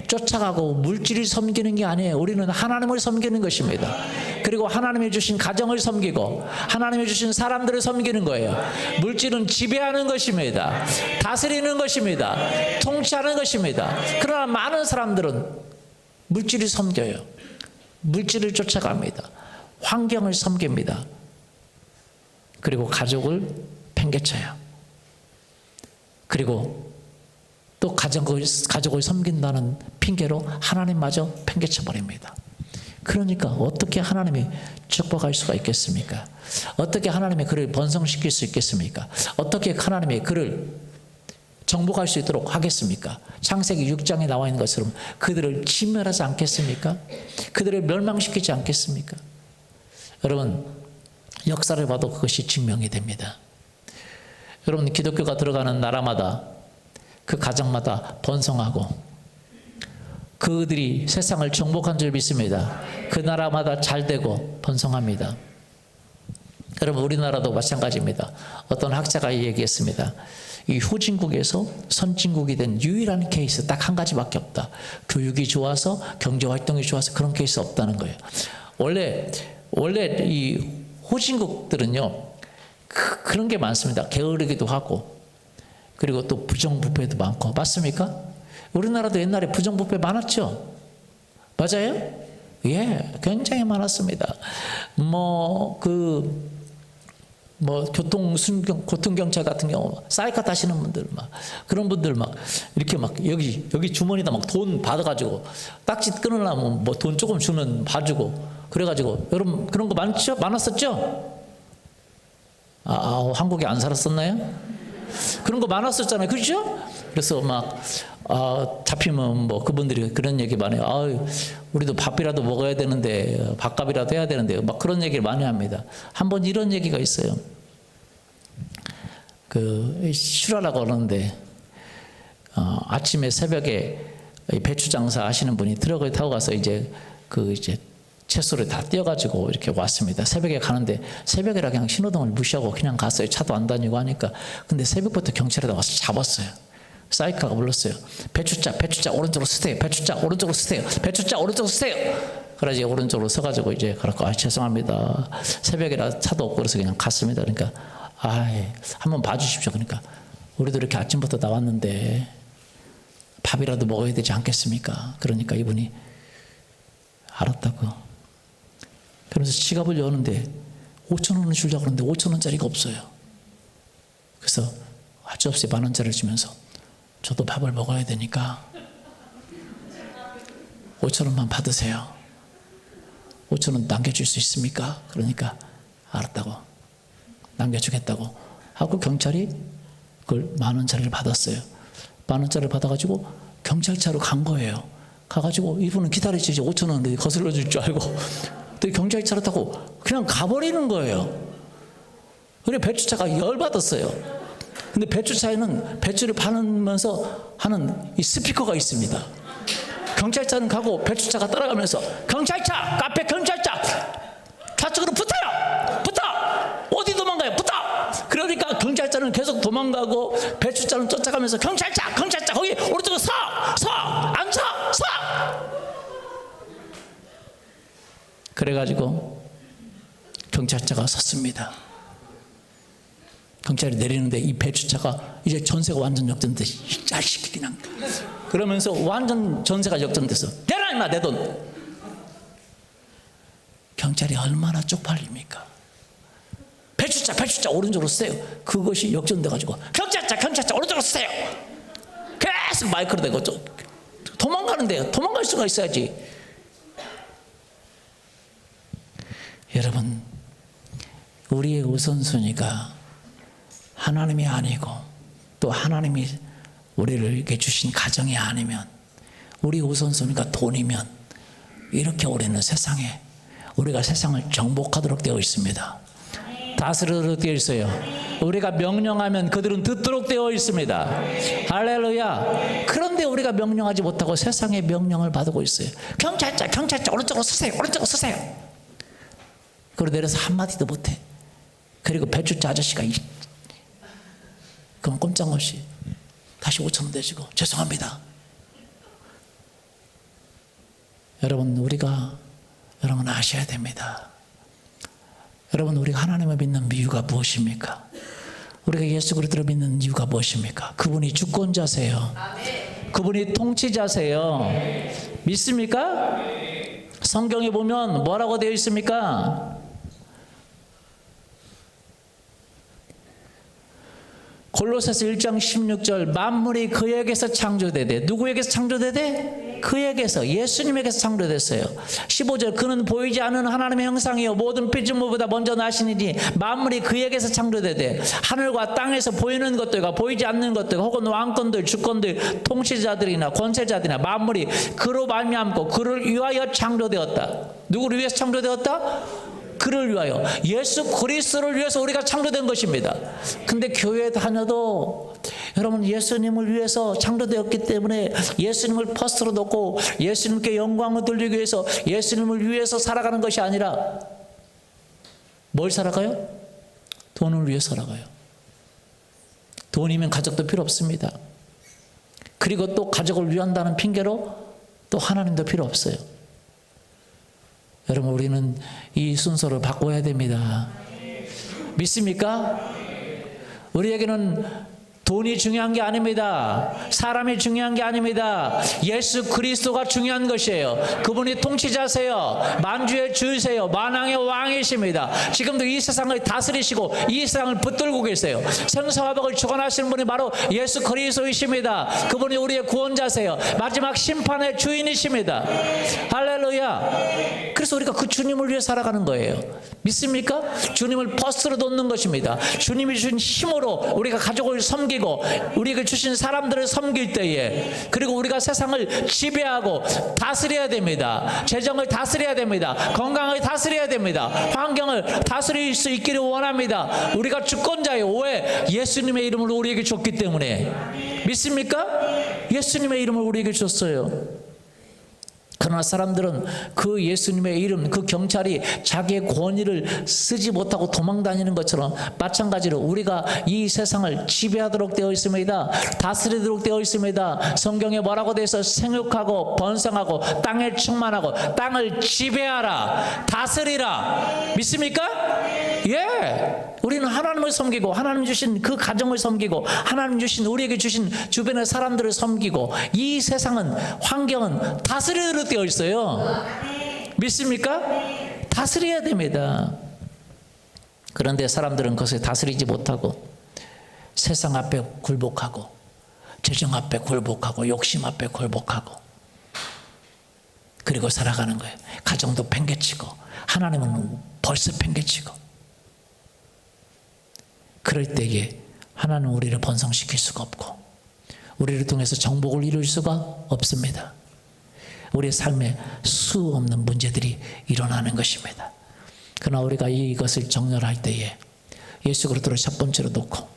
쫓아가고 물질을 섬기는 게 아니에요. 우리는 하나님을 섬기는 것입니다. 그리고 하나님이 주신 가정을 섬기고 하나님이 주신 사람들을 섬기는 거예요. 물질은 지배하는 것입니다. 다스리는 것입니다. 통치하는 것입니다. 그러나 많은 사람들은 물질을 섬겨요. 물질을 쫓아갑니다. 환경을 섬깁니다. 그리고 가족을 팽개쳐요. 그리고 또 가족을 섬긴다는 핑계로 하나님마저 팽개쳐버립니다. 그러니까 어떻게 하나님이 축복할 수가 있겠습니까? 어떻게 하나님이 그를 번성시킬 수 있겠습니까? 어떻게 하나님이 그를 정복할 수 있도록 하겠습니까? 창세기 6장에 나와 있는 것처럼 그들을 진멸하지 않겠습니까? 그들을 멸망시키지 않겠습니까? 여러분, 역사를 봐도 그것이 증명이 됩니다. 여러분, 기독교가 들어가는 나라마다, 그 가정마다 번성하고 그들이 세상을 정복한 줄 믿습니다. 그 나라마다 잘 되고 번성합니다. 여러분, 우리나라도 마찬가지입니다. 어떤 학자가 얘기했습니다. 이 후진국에서 선진국이 된 유일한 케이스 딱 한 가지밖에 없다. 교육이 좋아서, 경제활동이 좋아서 그런 케이스 없다는 거예요. 원래 이 후진국들은요, 그런 게 많습니다. 게으르기도 하고, 그리고 또 부정부패도 많고. 맞습니까? 우리나라도 옛날에 부정부패 많았죠? 맞아요? 예, 굉장히 많았습니다. 교통경찰 같은 경우, 사이카 타시는 분들, 그런 분들 이렇게 여기 주머니다 돈 받아가지고, 딱지 끊으려면 돈 조금 주면 봐주고, 그래가지고, 여러분, 그런 거 많았었죠? 한국에 안 살았었나요? 그런 거 많았었잖아요. 그렇죠? 그래서 잡히면 뭐 그분들이 그런 얘기 많이 해요. 우리도 밥이라도 먹어야 되는데, 밥값이라도 해야 되는데, 막 그런 얘기를 많이 합니다. 한번 이런 얘기가 있어요. 실화라고 하는데, 아침에 새벽에 배추 장사 하시는 분이 트럭을 타고 가서 이제 채소를 다 띄어가지고 이렇게 왔습니다. 새벽에 가는데 새벽이라 그냥 신호등을 무시하고 그냥 갔어요. 차도 안 다니고 하니까. 근데 새벽부터 경찰에 와서 잡았어요. 사이카가 불렀어요. 배추자 오른쪽으로 쓰세요. 배추자 오른쪽으로 쓰세요. 배추자 오른쪽으로 쓰세요. 그래서 오른쪽으로 서가지고 이제 그렇고 죄송합니다. 새벽이라 차도 없고 그래서 그냥 갔습니다. 그러니까 한번 봐주십시오. 그러니까 우리도 이렇게 아침부터 나왔는데 밥이라도 먹어야 되지 않겠습니까? 그러니까 이분이 알았다고. 그러면서 지갑을 여는데 5,000원을 주려고 하는데 5,000원짜리가 없어요. 그래서 할 수 없이 10,000원짜리를 주면서 저도 밥을 먹어야 되니까 5,000원만 받으세요. 5,000원 남겨줄 수 있습니까? 그러니까 알았다고, 남겨주겠다고 하고 경찰이 그걸 10,000원짜리를 받았어요. 10,000원짜리를 받아가지고 경찰차로 간 거예요. 가가지고 이분은 기다리지 5,000원을 거슬러 줄 줄 알고 또 경찰차를 타고 그냥 가버리는 거예요. 그래 배추차가 열받았어요. 근데 배추차에는 배추를 파면서 하는 이 스피커가 있습니다. 경찰차는 가고 배추차가 따라가면서 경찰차, 카페 경찰차 좌측으로 붙어요. 붙어. 어디 도망가요? 붙어. 그러니까 경찰차는 계속 도망가고 배추차는 쫓아가면서 경찰차 거기 오른쪽으로 서 앉아 서. 그래가지고 경찰차가 섰습니다. 경찰이 내리는데 이 배추차가 이제 전세가 완전 역전돼. 이 자식이 그냥 그러면서 완전 전세가 역전돼서 내놔 임마 내 돈. 경찰이 얼마나 쪽팔립니까? 배추차 오른쪽으로 쓰세요. 그것이 역전돼가지고 경찰차 오른쪽으로 쓰세요. 계속 마이크로 대고 도망가는데요. 도망갈 수가 있어야지. 여러분, 우리의 우선순위가 하나님이 아니고 또 하나님이 우리를 이렇게 주신 가정이 아니면, 우리 우선순위가 돈이면 이렇게 우리는 세상에 우리가 세상을 정복하도록 되어 있습니다. 다스리도록 되어 있어요. 우리가 명령하면 그들은 듣도록 되어 있습니다. 할렐루야. 그런데 우리가 명령하지 못하고 세상의 명령을 받고 있어요. 경찰차 오른쪽으로 쓰세요. 그리고 내려서 한마디도 못해. 그리고 배추차 아저씨가 그럼 꼼짝없이 다시 5,000원 대시고 죄송합니다. 여러분 아셔야 됩니다. 여러분, 우리가 하나님을 믿는 이유가 무엇입니까? 우리가 예수 그리스도를 믿는 이유가 무엇입니까? 그분이 주권자세요. 그분이 통치자세요. 믿습니까? 성경에 보면 뭐라고 되어 있습니까? 골로새서 1장 16절 만물이 그에게서 창조되되, 누구에게서 창조되되? 그에게서, 예수님에게서 창조됐어요. 15절 그는 보이지 않는 하나님의 형상이요 모든 피조물보다 먼저 나시니니 만물이 그에게서 창조되되, 하늘과 땅에서 보이는 것들과 보이지 않는 것들 혹은 왕권들 주권들 통치자들이나 권세자들이나 만물이 그로 말미암고 그를 위하여 창조되었다. 누구를 위해서 창조되었다? 그를 위하여, 예수 그리스도를 위해서 우리가 창조된 것입니다. 근데 교회 다녀도 여러분 예수님을 위해서 창조되었기 때문에 예수님을 퍼스트로 놓고 예수님께 영광을 돌리기 위해서 예수님을 위해서 살아가는 것이 아니라 뭘 살아가요? 돈을 위해 살아가요. 돈이면 가족도 필요 없습니다. 그리고 또 가족을 위한다는 핑계로 또 하나님도 필요 없어요. 여러분, 우리는 이 순서를 바꿔야 됩니다. 믿습니까? 우리에게는 돈이 중요한 게 아닙니다. 사람이 중요한 게 아닙니다. 예수 그리스도가 중요한 것이에요. 그분이 통치자세요. 만주의 주세요. 만왕의 왕이십니다. 지금도 이 세상을 다스리시고 이 세상을 붙들고 계세요. 생사화복을 주관하시는 분이 바로 예수 그리스도이십니다. 그분이 우리의 구원자세요. 마지막 심판의 주인이십니다. 할렐루야. 그래서 그래서 우리가 그 주님을 위해 살아가는 거예요. 믿습니까? 주님을 버스로 놓는 것입니다. 주님이 주신 힘으로 우리가 가족을 섬기고 우리가 주신 사람들을 섬길 때에, 그리고 우리가 세상을 지배하고 다스려야 됩니다. 재정을 다스려야 됩니다. 건강을 다스려야 됩니다. 환경을 다스릴 수 있기를 원합니다. 우리가 주권자예요. 왜? 예수님의 이름을 우리에게 줬기 때문에. 믿습니까? 예수님의 이름을 우리에게 줬어요. 그러나 사람들은 그 예수님의 이름, 그 경찰이 자기의 권위를 쓰지 못하고 도망다니는 것처럼 마찬가지로 우리가 이 세상을 지배하도록 되어 있습니다. 다스리도록 되어 있습니다. 성경에 뭐라고 되어 있어? 생육하고 번성하고 땅에 충만하고 땅을 지배하라, 다스리라. 믿습니까? 예. 우리는 하나님을 섬기고 하나님 주신 그 가정을 섬기고 하나님 주신 우리에게 주신 주변의 사람들을 섬기고, 이 세상은, 환경은 다스리도록 되어 있어요. 믿습니까? 다스려야 됩니다. 그런데 사람들은 그것을 다스리지 못하고 세상 앞에 굴복하고 재정 앞에 굴복하고 욕심 앞에 굴복하고 그리고 살아가는 거예요. 가정도 팽개치고 하나님은 벌써 팽개치고. 그럴 때에 하나님은 우리를 번성시킬 수가 없고 우리를 통해서 정복을 이룰 수가 없습니다. 우리의 삶에 수 없는 문제들이 일어나는 것입니다. 그러나 우리가 이것을 정렬할 때에 예수 그리스도를 첫 번째로 놓고,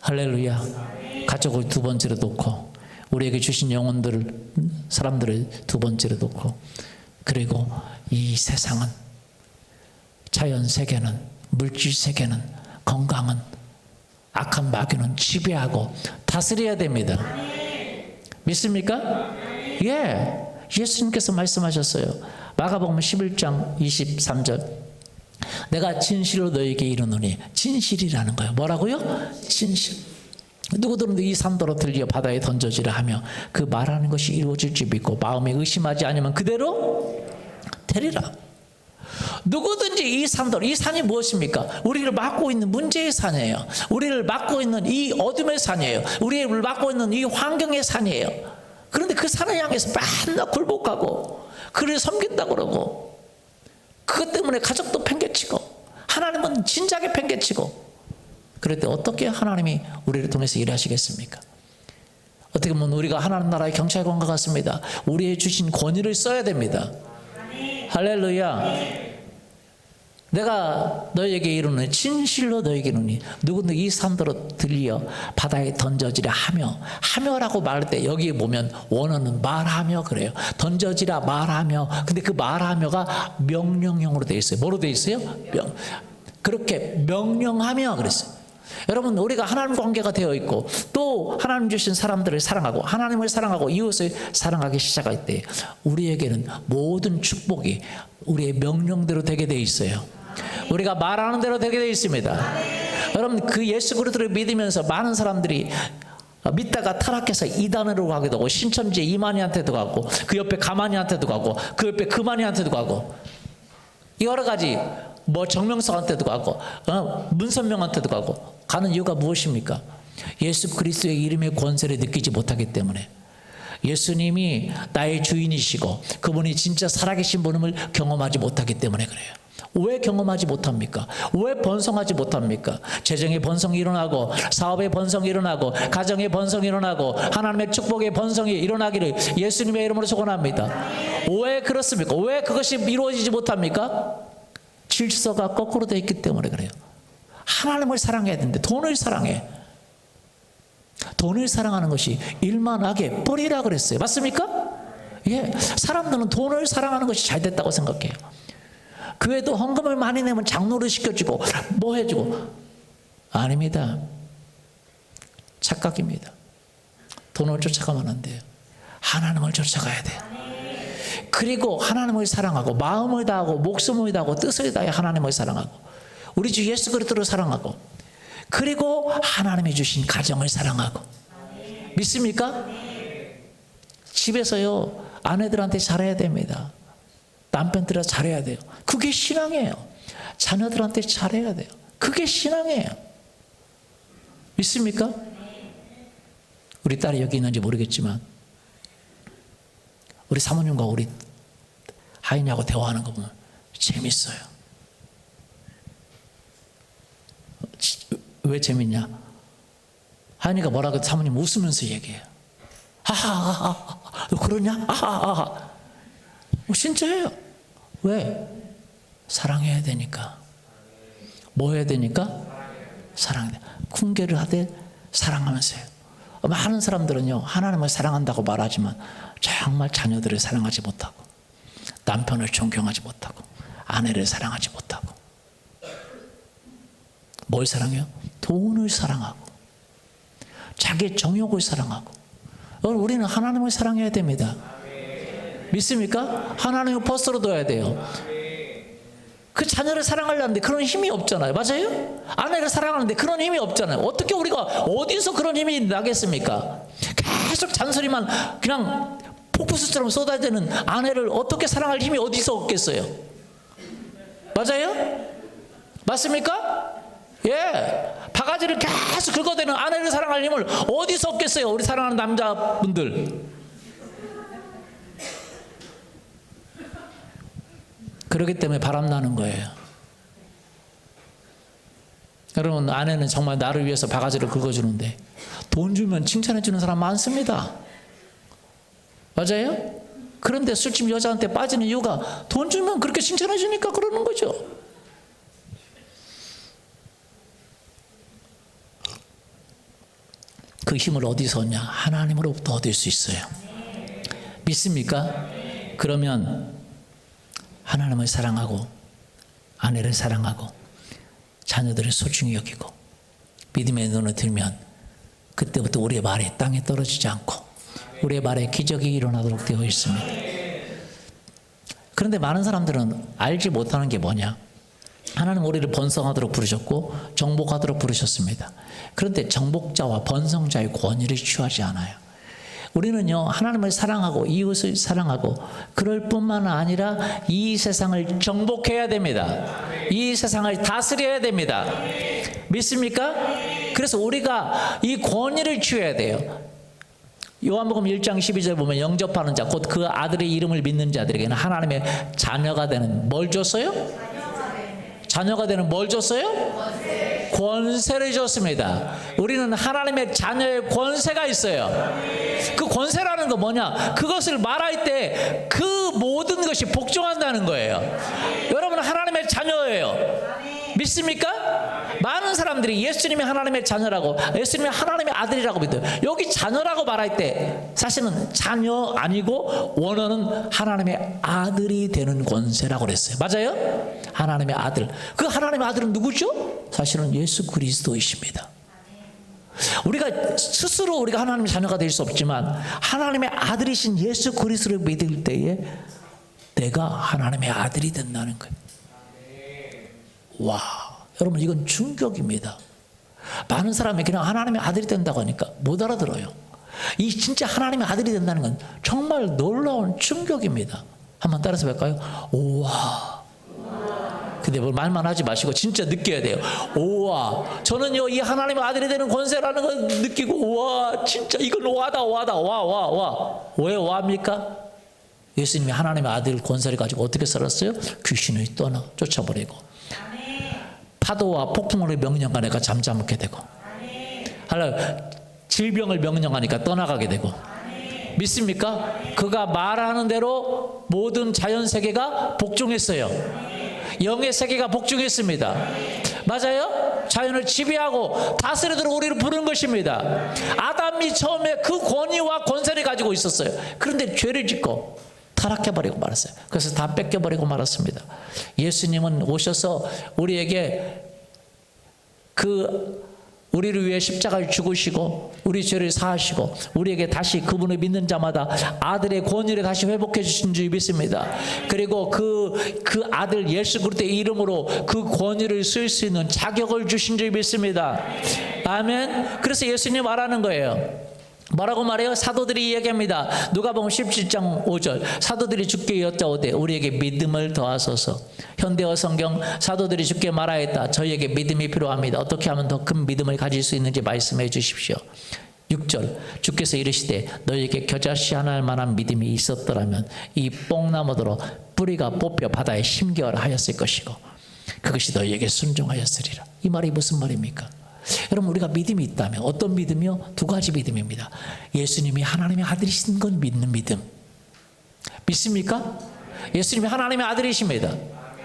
할렐루야, 가족을 두 번째로 놓고, 우리에게 주신 영혼들을, 사람들을 두 번째로 놓고, 그리고 이 세상은, 자연 세계는, 물질 세계는, 건강은, 악한 마귀는 지배하고 다스려야 됩니다. 믿습니까? 예. 예수님께서 말씀하셨어요. 마가복음 11장 23절. 내가 진실로 너에게 이르노니. 진실이라는 거예요. 뭐라고요? 진실. 누구들은 이 산더러 들려 바다에 던져지라 하며 그 말하는 것이 이루어질 줄 믿고 마음에 의심하지 않으면 그대로 되리라. 누구든지 이 산더러, 이 산이 무엇입니까? 우리를 막고 있는 문제의 산이에요. 우리를 막고 있는 이 어둠의 산이에요. 우리를 막고 있는 이 환경의 산이에요. 그런데 그 산을 향해서 맨날 굴복하고 그를 섬긴다고 그러고, 그것 때문에 가족도 팽개치고 하나님은 진작에 팽개치고, 그럴 때 어떻게 하나님이 우리를 통해서 일하시겠습니까? 어떻게 보면 우리가 하나님 나라의 경찰관과 같습니다. 우리의 주신 권위를 써야 됩니다. 할렐루야. 내가 너에게 이르노니 진실로 너에게 이르노니 누구든 이 산더러 들려 바다에 던져지라 하며라고 말할 때 여기에 보면 원어는 말하며 그래요. 던져지라 말하며. 근데 그 말하며가 명령형으로 되어 있어요. 뭐로 되어 있어요? 그렇게 명령하며 그랬어요. 여러분, 우리가 하나님 관계가 되어 있고 또 하나님 주신 사람들을 사랑하고 하나님을 사랑하고 이웃을 사랑하기 시작할 때 우리에게는 모든 축복이 우리의 명령대로 되게 되어 있어요. 우리가 말하는 대로 되게 되어 있습니다. 여러분, 그 예수 그리스도를 믿으면서 많은 사람들이 믿다가 타락해서 이단으로 가기도 하고 신천지 이만희한테도 가고 그 옆에 가만희한테도 가고 그 옆에 금만희한테도 가고 여러 가지 정명석한테도 가고 문선명한테도 가고 가는 이유가 무엇입니까? 예수 그리스도의 이름의 권세를 느끼지 못하기 때문에. 예수님이 나의 주인이시고 그분이 진짜 살아계신 분임을 경험하지 못하기 때문에 그래요. 왜 경험하지 못합니까? 왜 번성하지 못합니까? 재정의 번성이 일어나고 사업의 번성이 일어나고 가정의 번성이 일어나고 하나님의 축복의 번성이 일어나기를 예수님의 이름으로 소원합니다. 왜 그렇습니까? 왜 그것이 이루어지지 못합니까? 질서가 거꾸로 되어 있기 때문에 그래요. 하나님을 사랑해야 되는데 돈을 사랑해. 돈을 사랑하는 것이 일만하게 뿌리라 그랬어요. 맞습니까? 예, 사람들은 돈을 사랑하는 것이 잘 됐다고 생각해요. 교회도 헌금을 많이 내면 장로를 시켜주고 뭐 해주고. 아닙니다. 착각입니다. 돈을 쫓아가면 안 돼요. 하나님을 쫓아가야 돼요. 그리고 하나님을 사랑하고 마음을 다하고 목숨을 다하고 뜻을 다해 하나님을 사랑하고 우리 주 예수 그리스도를 사랑하고 그리고 하나님이 주신 가정을 사랑하고. 믿습니까? 집에서요 아내들한테 잘해야 됩니다. 남편들한테 잘해야 돼요. 그게 신앙이에요. 자녀들한테 잘해야 돼요. 그게 신앙이에요. 믿습니까? 우리 딸이 여기 있는지 모르겠지만 우리 사모님과 우리 하인이하고 대화하는 거 보면 재밌어요. 왜 재밌냐? 하인이가 뭐라고 사모님 웃으면서 얘기해요. 하하하하, 너 그러냐? 하하하하. 진짜예요. 왜? 사랑해야 되니까. 뭐 해야 되니까? 사랑해야 돼. 훈계를 하되 사랑하면서요. 많은 사람들은요, 하나님을 사랑한다고 말하지만 정말 자녀들을 사랑하지 못하고, 남편을 존경하지 못하고, 아내를 사랑하지 못하고, 뭘 사랑해요? 돈을 사랑하고, 자기의 정욕을 사랑하고. 우리는 하나님을 사랑해야 됩니다. 믿습니까? 하나님을 퍼스트로 둬야 돼요. 그 자녀를 사랑하려는데 그런 힘이 없잖아요. 맞아요? 아내를 사랑하는데 그런 힘이 없잖아요. 어떻게 우리가 어디서 그런 힘이 나겠습니까? 계속 잔소리만 그냥 폭포수처럼 쏟아지는 아내를 어떻게 사랑할 힘이 어디서 없겠어요? 맞아요? 맞습니까? 예. 바가지를 계속 긁어대는 아내를 사랑할 힘을 어디서 얻겠어요? 우리 사랑하는 남자분들. 그렇기 때문에 바람나는 거예요. 여러분, 아내는 정말 나를 위해서 바가지를 긁어주는데 돈 주면 칭찬해주는 사람 많습니다. 맞아요? 그런데 술집 여자한테 빠지는 이유가 돈 주면 그렇게 칭찬해주니까 그러는 거죠. 그 힘을 어디서 얻냐? 하나님으로부터 얻을 수 있어요. 믿습니까? 그러면 하나님을 사랑하고, 아내를 사랑하고, 자녀들을 소중히 여기고, 믿음의 눈을 들면 그때부터 우리의 말이 땅에 떨어지지 않고 우리의 말에 기적이 일어나도록 되어 있습니다. 그런데 많은 사람들은 알지 못하는 게 뭐냐? 하나님 우리를 번성하도록 부르셨고 정복하도록 부르셨습니다. 그런데 정복자와 번성자의 권위를 취하지 않아요. 우리는요, 하나님을 사랑하고 이웃을 사랑하고 그럴 뿐만 아니라 이 세상을 정복해야 됩니다. 이 세상을 다스려야 됩니다. 믿습니까? 그래서 우리가 이 권위를 취해야 돼요. 요한복음 1장 12절 보면 영접하는 자, 곧 그 아들의 이름을 믿는 자들에게는 하나님의 자녀가 되는 뭘 줬어요? 자녀가 되는 뭘 줬어요? 권세를 줬습니다. 우리는 하나님의 자녀의 권세가 있어요. 그 권세라는 건 뭐냐? 그것을 말할 때 그 모든 것이 복종한다는 거예요. 여러분은 하나님의 자녀예요. 믿습니까? 많은 사람들이 예수님이 하나님의 자녀라고, 예수님이 하나님의 아들이라고 믿어요. 여기 자녀라고 말할 때 사실은 자녀 아니고 원어는 하나님의 아들이 되는 권세라고 그랬어요. 맞아요? 하나님의 아들. 그 하나님의 아들은 누구죠? 사실은 예수 그리스도이십니다. 우리가 스스로 우리가 하나님의 자녀가 될 수 없지만 하나님의 아들이신 예수 그리스도를 믿을 때에 내가 하나님의 아들이 된다는 거예요. 와, 여러분 이건 충격입니다. 많은 사람이 그냥 하나님의 아들이 된다고 하니까 못 알아들어요. 이 진짜 하나님의 아들이 된다는 건 정말 놀라운 충격입니다. 한번 따라서 볼까요? 오와. 근데 뭘 말만 하지 마시고 진짜 느껴야 돼요. 오와. 저는요 이 하나님의 아들이 되는 권세라는 걸 느끼고 우와 진짜 이건 와다 와다 와. 왜 와입니까? 예수님이 하나님의 아들 권세를 가지고 어떻게 살았어요? 귀신을 쫓아버리고 파도와 폭풍을 명령하니까 잠잠하게 되고 질병을 명령하니까 떠나가게 되고 믿습니까? 그가 말하는 대로 모든 자연세계가 복종했어요. 영의 세계가 복종했습니다. 맞아요? 자연을 지배하고 다스리도록 우리를 부른 것입니다. 아담이 처음에 그 권위와 권세를 가지고 있었어요. 그런데 죄를 짓고 타락해버리고 말았어요. 그래서 다 뺏겨버리고 말았습니다. 예수님은 오셔서 우리에게 우리를 위해 십자가를 죽으시고 우리 죄를 사하시고 우리에게 다시 그분을 믿는 자마다 아들의 권위를 다시 회복해 주신 줄 믿습니다. 그리고 그 아들 예수 그리스도의 이름으로 그 권위를 쓸 수 있는 자격을 주신 줄 믿습니다. 아멘. 그래서 예수님 말하는 거예요. 뭐라고 말해요? 사도들이 이야기합니다. 누가복음 17장 5절 사도들이 주께 여짜오되 우리에게 믿음을 더하소서. 현대어 성경 사도들이 주께 말하였다. 저희에게 믿음이 필요합니다. 어떻게 하면 더 큰 믿음을 가질 수 있는지 말씀해 주십시오. 6절 주께서 이르시되 너희에게 겨자씨 하나 할 만한 믿음이 있었더라면 이 뽕나무더러 뿌리가 뽑혀 바다에 심겨라 하였을 것이고 그것이 너희에게 순종하였으리라. 이 말이 무슨 말입니까? 여러분, 우리가 믿음이 있다면 어떤 믿음이요? 두 가지 믿음입니다. 예수님이 하나님의 아들이신 건 믿는 믿음. 믿습니까? 예수님이 하나님의 아들이십니다.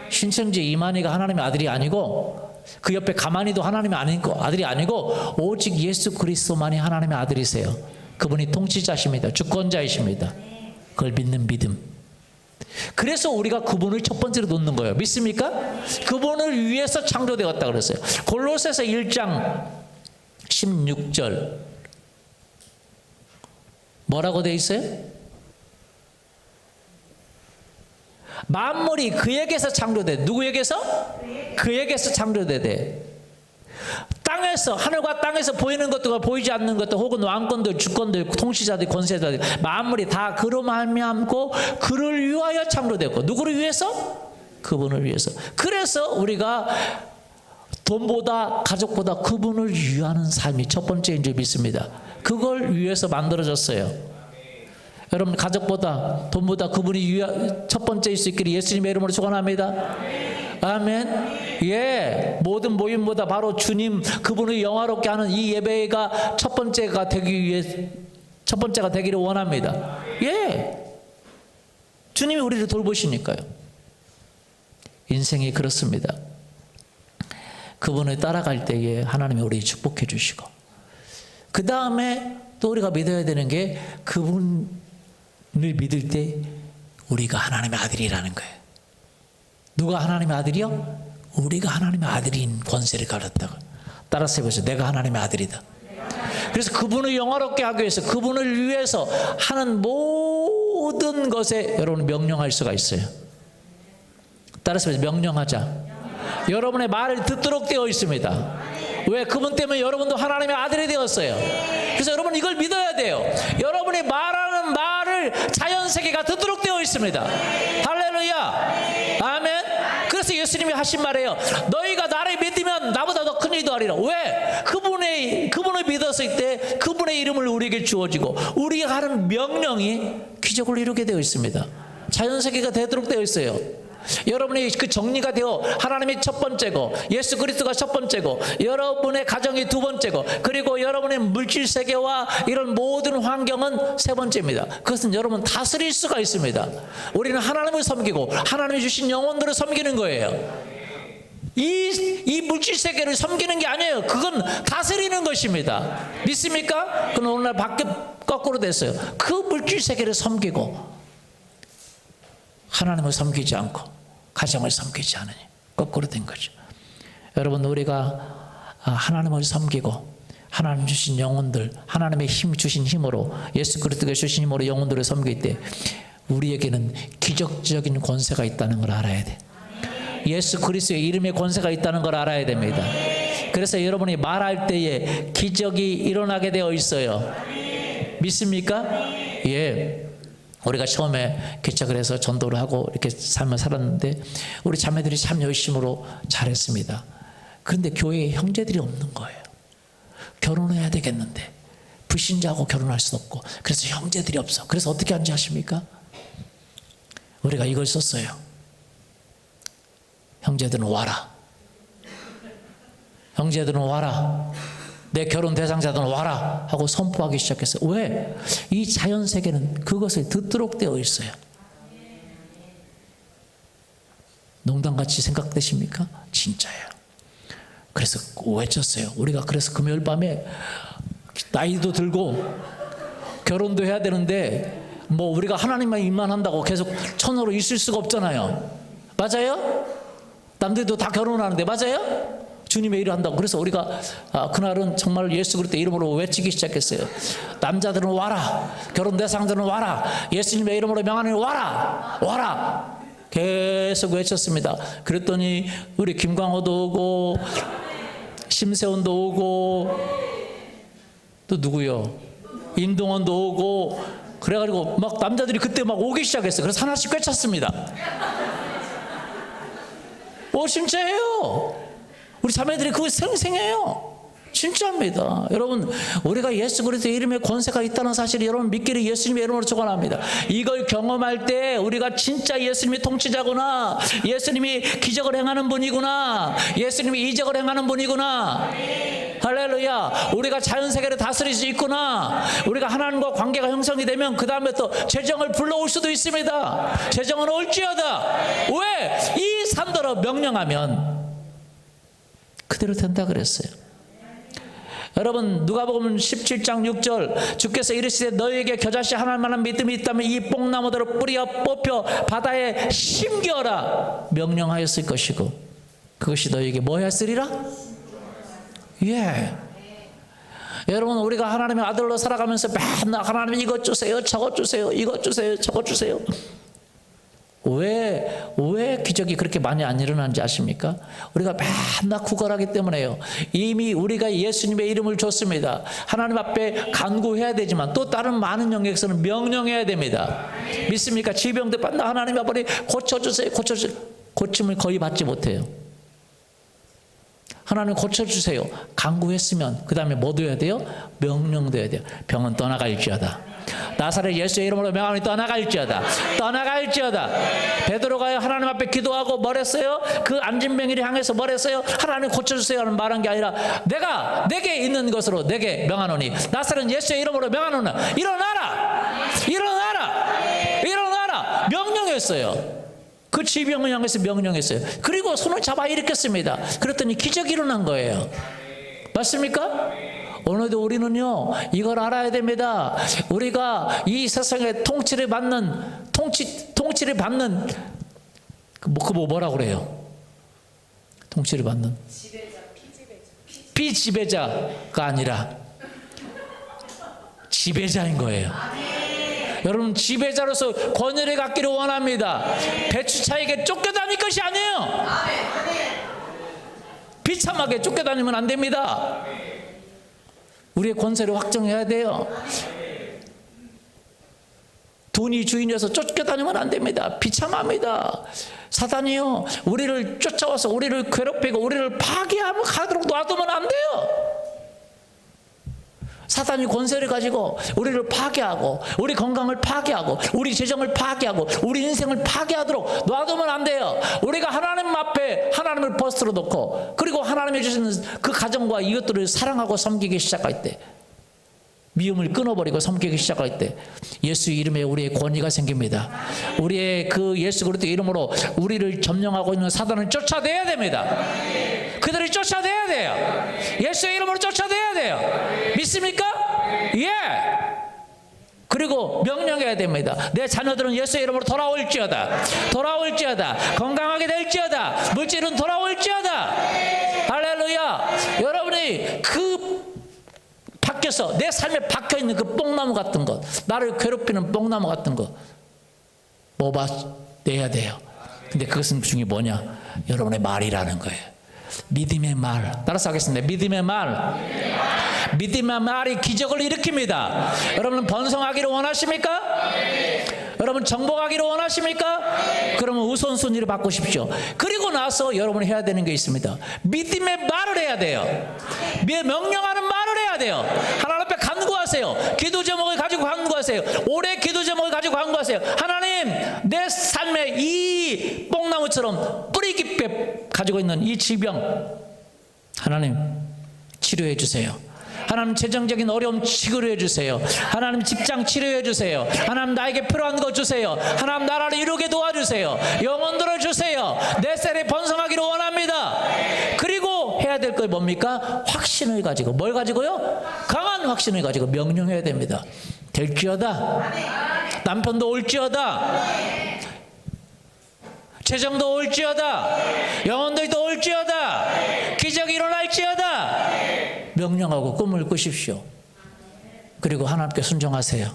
신천지 이만희가 하나님의 아들이 아니고 그 옆에 가만히도 하나님의 아들이 아니고 오직 예수 그리스도만이 하나님의 아들이세요. 그분이 통치자십니다. 주권자이십니다. 그걸 믿는 믿음. 그래서 우리가 그분을 첫 번째로 놓는 거예요. 믿습니까? 그분을 위해서 창조되었다 그랬어요. 골로새서 1장 16절 뭐라고 돼 있어요? 만물이 그에게서 창조돼. 누구에게서? 그에게서 창조되대. 땅에서, 하늘과 땅에서 보이는 것들과 보이지 않는 것들, 혹은 왕권들, 주권들, 통치자들, 권세자들, 만물이 다 그로 말미암고 그를 위하여 창조되었고. 누구를 위해서? 그분을 위해서. 그래서 우리가 돈보다 가족보다 그분을 위하는 삶이 첫 번째인 줄 믿습니다. 그걸 위해서 만들어졌어요. 여러분, 가족보다 돈보다 그분이 첫 번째일 수 있기를 예수님의 이름으로 축원합니다. 아멘. 예, 모든 모임보다 바로 주님 그분을 영화롭게 하는 이 예배가 첫 번째가 되기를 원합니다. 예, 주님이 우리를 돌보시니까요. 인생이 그렇습니다. 그분을 따라갈 때에 하나님이 우리 축복해 주시고, 그 다음에 또 우리가 믿어야 되는 게 그분을 믿을 때 우리가 하나님의 아들이라는 거예요. 누가 하나님의 아들이요? 우리가 하나님의 아들인 권세를 가졌다고. 따라서 해보세요. 내가 하나님의 아들이다. 그래서 그분을 영화롭게 하기 위해서, 그분을 위해서 하는 모든 것에 여러분 명령할 수가 있어요. 따라서 해보세요. 명령하자. 여러분의 말을 듣도록 되어 있습니다. 왜? 그분 때문에 여러분도 하나님의 아들이 되었어요. 그래서 여러분 이걸 믿어야 돼요. 여러분이 말하는 말을 자연세계가 듣도록 되어 있습니다. 할렐루야. 아멘. 그래서 예수님이 하신 말이에요. 너희가 나를 믿으면 나보다 더 큰 일도 하리라. 왜? 그분을 믿었을 때 그분의 이름을 우리에게 주어지고 우리가 하는 명령이 기적을 이루게 되어 있습니다. 자연세계가 되도록 되어 있어요. 여러분이 그 정리가 되어 하나님이 첫 번째고 예수 그리스도가 첫 번째고 여러분의 가정이 두 번째고 그리고 여러분의 물질 세계와 이런 모든 환경은 세 번째입니다. 그것은 여러분 다스릴 수가 있습니다. 우리는 하나님을 섬기고 하나님이 주신 영혼들을 섬기는 거예요. 이 물질 세계를 섬기는 게 아니에요. 그건 다스리는 것입니다. 믿습니까? 그건 오늘날 거꾸로 됐어요. 그 물질 세계를 섬기고 하나님을 섬기지 않고 가정을 섬기지 않으니 거꾸로 된 거죠. 여러분, 우리가 하나님을 섬기고 하나님 주신 영혼들, 하나님의 힘 주신 힘으로, 예수 그리스도가 주신 힘으로 영혼들을 섬길 때 우리에게는 기적적인 권세가 있다는 걸 알아야 돼. 예수 그리스도의 이름의 권세가 있다는 걸 알아야 됩니다. 그래서 여러분이 말할 때에 기적이 일어나게 되어 있어요. 믿습니까? 예. 우리가 처음에 개척을 해서 전도를 하고 이렇게 삶을 살았는데 우리 자매들이 참 열심으로 잘했습니다. 그런데 교회에 형제들이 없는 거예요. 결혼해야 되겠는데 불신자하고 결혼할 수 없고, 그래서 형제들이 없어. 그래서 어떻게 하는지 아십니까? 우리가 이걸 썼어요. 형제들은 와라. 형제들은 와라. 내 결혼 대상자들은 와라 하고 선포하기 시작했어요. 왜? 이 자연세계는 그것을 듣도록 되어 있어요. 농담같이 생각되십니까? 진짜예요. 그래서 외쳤어요. 우리가 그래서 금요일 밤에 나이도 들고 결혼도 해야 되는데 뭐 우리가 하나님만 입만 한다고 계속 천으로 있을 수가 없잖아요. 맞아요? 남들도 다 결혼하는데 맞아요? 주님의 일을 한다고. 그래서 우리가 그날은 정말 예수 그리스도 이름으로 외치기 시작했어요. 남자들은 와라. 결혼 대상들은 와라. 예수님의 이름으로 명하는 와라. 와라. 계속 외쳤습니다. 그랬더니 우리 김광호도 오고 심세원도 오고 또 누구요? 임동원도 오고 그래가지고 막 남자들이 그때 막 오기 시작했어요. 그래서 하나씩 꿰찼습니다. 진짜예요. 우리 자매들이 그거 생생해요. 진짜입니다. 여러분, 우리가 예수 그리스도의 이름에 권세가 있다는 사실을 여러분 믿기를 예수님의 이름으로 축원합니다. 이걸 경험할 때 우리가 진짜 예수님이 통치자구나, 예수님이 기적을 행하는 분이구나, 예수님이 이적을 행하는 분이구나. 할렐루야. 우리가 자연 세계를 다스릴 수 있구나. 우리가 하나님과 관계가 형성이 되면 그 다음에 또 재정을 불러올 수도 있습니다. 재정은 올지어다. 왜? 이 산더러 명령하면 그대로 된다 그랬어요. 여러분, 누가복음 17장 6절, 주께서 이르시되 너희에게 겨자씨 하나만한 믿음이 있다면 이 뽕나무들을 뿌려 뽑혀 바다에 심겨라 명령하였을 것이고 그것이 너희에게 뭐 하였으리라? 예. 여러분, 우리가 하나님의 아들로 살아가면서 맨날 하나님 이것 주세요, 저것 주세요, 이것 주세요, 저것 주세요. 왜 기적이 그렇게 많이 안 일어나는지 아십니까? 우리가 맨날 구걸하기 때문에요. 이미 우리가 예수님의 이름을 줬습니다. 하나님 앞에 간구해야 되지만 또 다른 많은 영역에서는 명령해야 됩니다. 믿습니까? 질병들 맨날 하나님 앞에 고쳐주세요, 고쳐주세요. 고침을 거의 받지 못해요. 하나님 고쳐주세요. 간구했으면 그 다음에 뭐 돼야 돼요? 명령돼야 돼요. 병은 떠나갈지어다. 나사렛 예수의 이름으로 명하노니 떠나갈지어다. 떠나갈지어다. 베드로가 하나님 앞에 기도하고 뭘 했어요? 그 안진뱅이를 향해서 뭘 했어요? 하나님 고쳐주세요 하는 말한 게 아니라 내게 있는 것으로 내게 명하노니 나사렛 예수의 이름으로 명하노니 일어나라, 일어나라, 일어나라 명령했어요. 그 질병을 향해서 명령했어요. 그리고 손을 잡아 일으켰습니다. 그랬더니 기적이 일어난 거예요. 맞습니까? 오늘도 우리는요, 이걸 알아야 됩니다. 우리가 이 세상에 통치를 받는 뭐라고 그래요? 통치를 받는 피지배자가 아니라 지배자인 거예요. 여러분, 지배자로서 권위를 갖기를 원합니다. 배추차에게 쫓겨다닐 것이 아니에요. 비참하게 쫓겨다니면 안 됩니다. 우리의 권세를 확정해야 돼요. 돈이 주인이어서 쫓겨다니면 안 됩니다. 비참합니다. 사단이요, 우리를 쫓아와서 우리를 괴롭히고 우리를 파괴하도록 놔두면 안 돼요. 사단이 권세를 가지고 우리를 파괴하고 우리 건강을 파괴하고 우리 재정을 파괴하고 우리 인생을 파괴하도록 놔두면 안 돼요. 우리가 하나님 앞에 하나님을 버스로 놓고 그리고 하나님이 주시는 그 가정과 이것들을 사랑하고 섬기기 시작할 때, 미움을 끊어버리고 섬기기 시작할 때 예수 이름에 우리의 권위가 생깁니다. 우리의 그 예수 그리스도의 이름으로 우리를 점령하고 있는 사단을 쫓아내야 됩니다. 그들을 쫓아내야 돼요. 예수의 이름으로 쫓아내야 돼요. 믿습니까? 예. 그리고 명령해야 됩니다. 내 자녀들은 예수의 이름으로 돌아올지어다. 돌아올지어다. 건강하게 될지어다. 물질은 돌아올지어다. 할렐루야. 여러분이 박혀서 내 삶에 박혀있는 그 뽕나무 같은 것, 나를 괴롭히는 뽕나무 같은 거 뽑아내야 돼요. 근데 그것은 중에 뭐냐? 여러분의 말이라는 거예요. 믿음의 말. 따라서 하겠습니다. 믿음의 말. 믿음의 말이 기적을 일으킵니다. 여러분 번성하기를 원하십니까? 여러분 정복하기를 원하십니까? 그러면 우선순위를 바꾸십시오. 그리고 나서 여러분이 해야 되는 게 있습니다. 믿음의 말을 해야 돼요. 명령하는 말을 해야 돼요. 하나님 앞에 간구하세요. 기도 제목을 가지고 간구하세요. 올해 기도 제목을 가지고 간구하세요. 하나님, 내 삶에 이 뽕나무처럼 뿌리 깊게 가지고 있는 이 질병 하나님 치료해 주세요. 하나님 재정적인 어려움 치료해 주세요. 하나님 직장 치료해 주세요. 하나님 나에게 필요한 거 주세요. 하나님 나라를 이루게 도와주세요. 영혼들을 주세요. 내 셀에 번성하기를 원합니다. 그리고 해야 될 거 뭡니까? 확신을 가지고. 뭘 가지고요? 강한 확신을 가지고 명령해야 됩니다. 될지어다. 남편도 올지어다. 재정도 올지어다. 영혼들도 올지어다. 기적이 일어날지어다. 명령하고 꿈을 꾸십시오. 그리고 하나님께 순종하세요.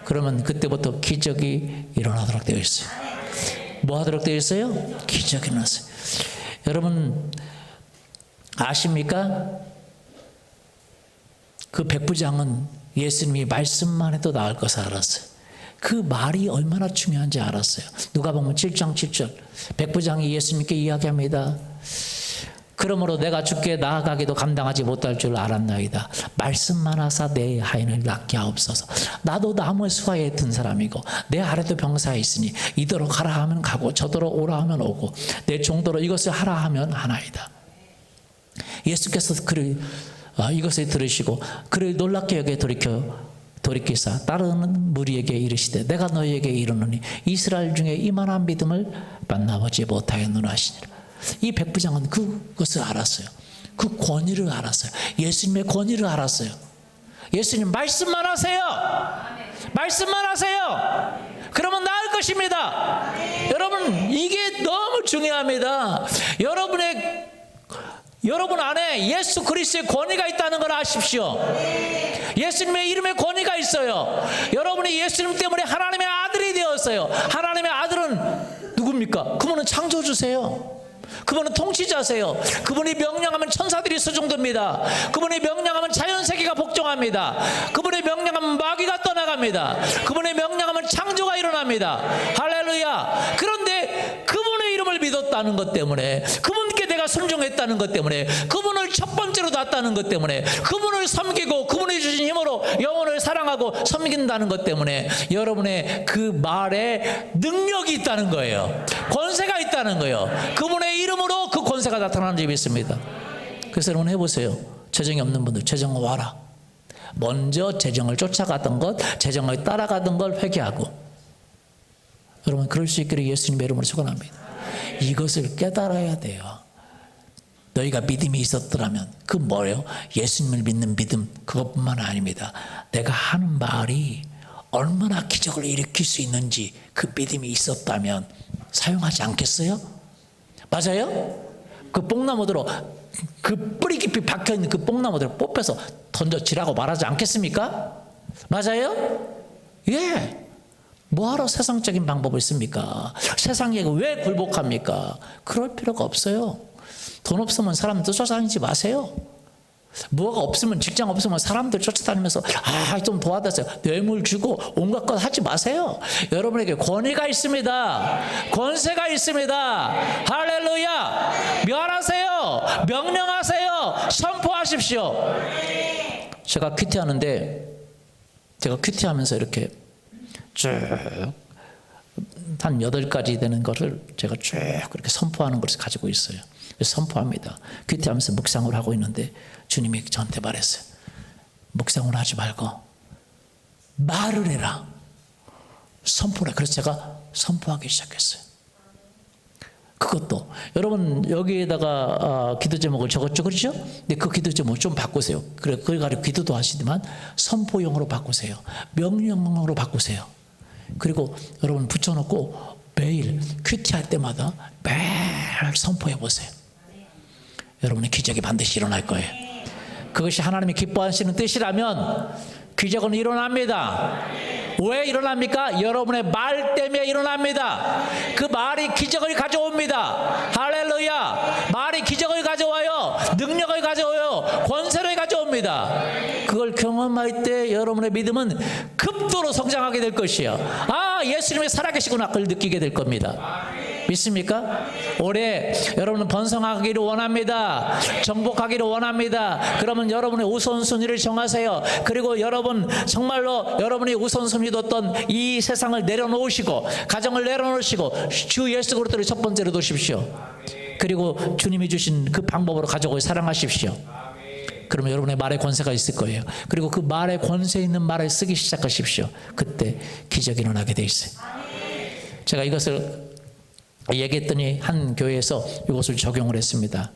그러면 그때부터 기적이 일어나도록 되어 있어요. 뭐 하도록 되어 있어요? 기적이 일어났어요. 여러분 아십니까? 그 백부장은 예수님이 말씀만 해도 나을 것을 알았어요. 그 말이 얼마나 중요한지 알았어요. 누가복음 7장 7절 백부장이 예수님께 이야기합니다. 그러므로 내가 주께 나아가기도 감당하지 못할 줄 알았나이다. 말씀만 하사 내 하인을 낫게 하옵소서. 나도 나무의 수하에 든 사람이고 내 아래도 병사에 있으니 이더러 가라 하면 가고 저더러 오라 하면 오고 내 종도로 이것을 하라 하면 하나이다. 예수께서 이것을 들으시고 그를 놀랍게 여겨 돌이키사 다른 무리에게 이르시되 내가 너희에게 이르노니 이스라엘 중에 이만한 믿음을 만나보지 못하였노라 하시니라. 이 백부장은 그것을 알았어요. 그 권위를 알았어요. 예수님의 권위를 알았어요. 예수님 말씀만 하세요. 말씀만 하세요. 그러면 나을 것입니다. 여러분 이게 너무 중요합니다. 여러분 안에 예수 그리스도의 권위가 있다는 걸 아십시오. 예수님의 이름에 권위가 있어요. 여러분이 예수님 때문에 하나님의 아들이 되었어요. 하나님의 아들은 누굽니까? 그분은 창조주세요. 그분은 통치자세요. 그분이 명령하면 천사들이 수종됩니다. 그분이 명령하면 자연세계가 복종합니다. 그분이 명령하면 마귀가 떠나갑니다. 그분이 명령하면 창조가 일어납니다. 할렐루야. 그런데 그분의 이름을 믿었다는 것 때문에, 그분께 내가 순종했다는 것 때문에, 그분을 첫 번째로 놨다는 것 때문에, 그분을 섬기고 그분이 주신 힘으로 영혼을 사랑하고 섬긴다는 것 때문에 여러분의 그 말에 능력이 있다는 거예요. 권세가 있다는 거예요. 그분의 이름으로 그 권세가 나타나는 집이 있습니다. 그래서 여러분 해보세요. 재정이 없는 분들 재정 와라. 먼저 재정을 쫓아가던 것, 재정을 따라가던 걸 회개하고, 여러분 그럴 수 있기를 예수님의 이름으로 축원합니다. 이것을 깨달아야 돼요. 너희가 믿음이 있었더라면, 그 뭐예요? 예수님을 믿는 믿음, 그것뿐만 아닙니다. 내가 하는 말이 얼마나 기적을 일으킬 수 있는지 그 믿음이 있었다면 사용하지 않겠어요? 맞아요? 그 뽕나무들로, 그 뿌리 깊이 박혀있는 그 뽕나무들을 뽑혀서 던져치라고 말하지 않겠습니까? 맞아요? 예. 뭐하러 세상적인 방법을 씁니까? 세상에 왜 굴복합니까? 그럴 필요가 없어요. 돈 없으면 사람들 쫓아다니지 마세요. 뭐가 없으면, 직장 없으면 사람들 쫓아다니면서 좀 도와주세요, 뇌물 주고 온갖 것 하지 마세요. 여러분에게 권위가 있습니다. 권세가 있습니다. 할렐루야. 멸하세요. 명령하세요. 선포하십시오. 제가 큐티하면서 이렇게 쭉 한 8가지 되는 것을 제가 쭉 그렇게 선포하는 것을 가지고 있어요. 선포합니다. 큐티하면서 묵상을 하고 있는데 주님이 저한테 말했어요. 묵상을 하지 말고 말을 해라. 선포를. 그래서 제가 선포하기 시작했어요. 그것도 여러분 여기에다가 기도 제목을 적었죠, 그렇죠? 근데 그 기도 제목 좀 바꾸세요. 그래, 그걸 가지고 기도도 하시지만 선포용으로 바꾸세요. 명령으로 바꾸세요. 그리고 여러분 붙여놓고 매일 큐티할 때마다 매일 선포해 보세요. 여러분의 기적이 반드시 일어날 거예요. 그것이 하나님이 기뻐하시는 뜻이라면 기적은 일어납니다. 왜 일어납니까? 여러분의 말 때문에 일어납니다. 그 말이 기적을 가져옵니다. 할렐루야. 말이 기적을 가져와요. 능력을 가져와요. 권세를 가져옵니다. 그걸 경험할 때 여러분의 믿음은 급도로 성장하게 될 것이에요. 예수님이 살아계시구나, 그걸 느끼게 될 겁니다. 믿습니까? 올해 여러분은 번성하기를 원합니다. 정복하기를 원합니다. 그러면 여러분의 우선순위를 정하세요. 그리고 여러분 정말로 여러분이 우선순위 뒀던 이 세상을 내려놓으시고, 가정을 내려놓으시고 주 예수 그리스도를 첫 번째로 두십시오. 그리고 주님이 주신 그 방법으로 가족을 사랑하십시오. 그러면 여러분의 말에 권세가 있을 거예요. 그리고 그 말에 권세 있는 말을 쓰기 시작하십시오. 그때 기적이 일어나게 돼 있어요. 제가 이것을 얘기했더니 한 교회에서 이것을 적용을 했습니다.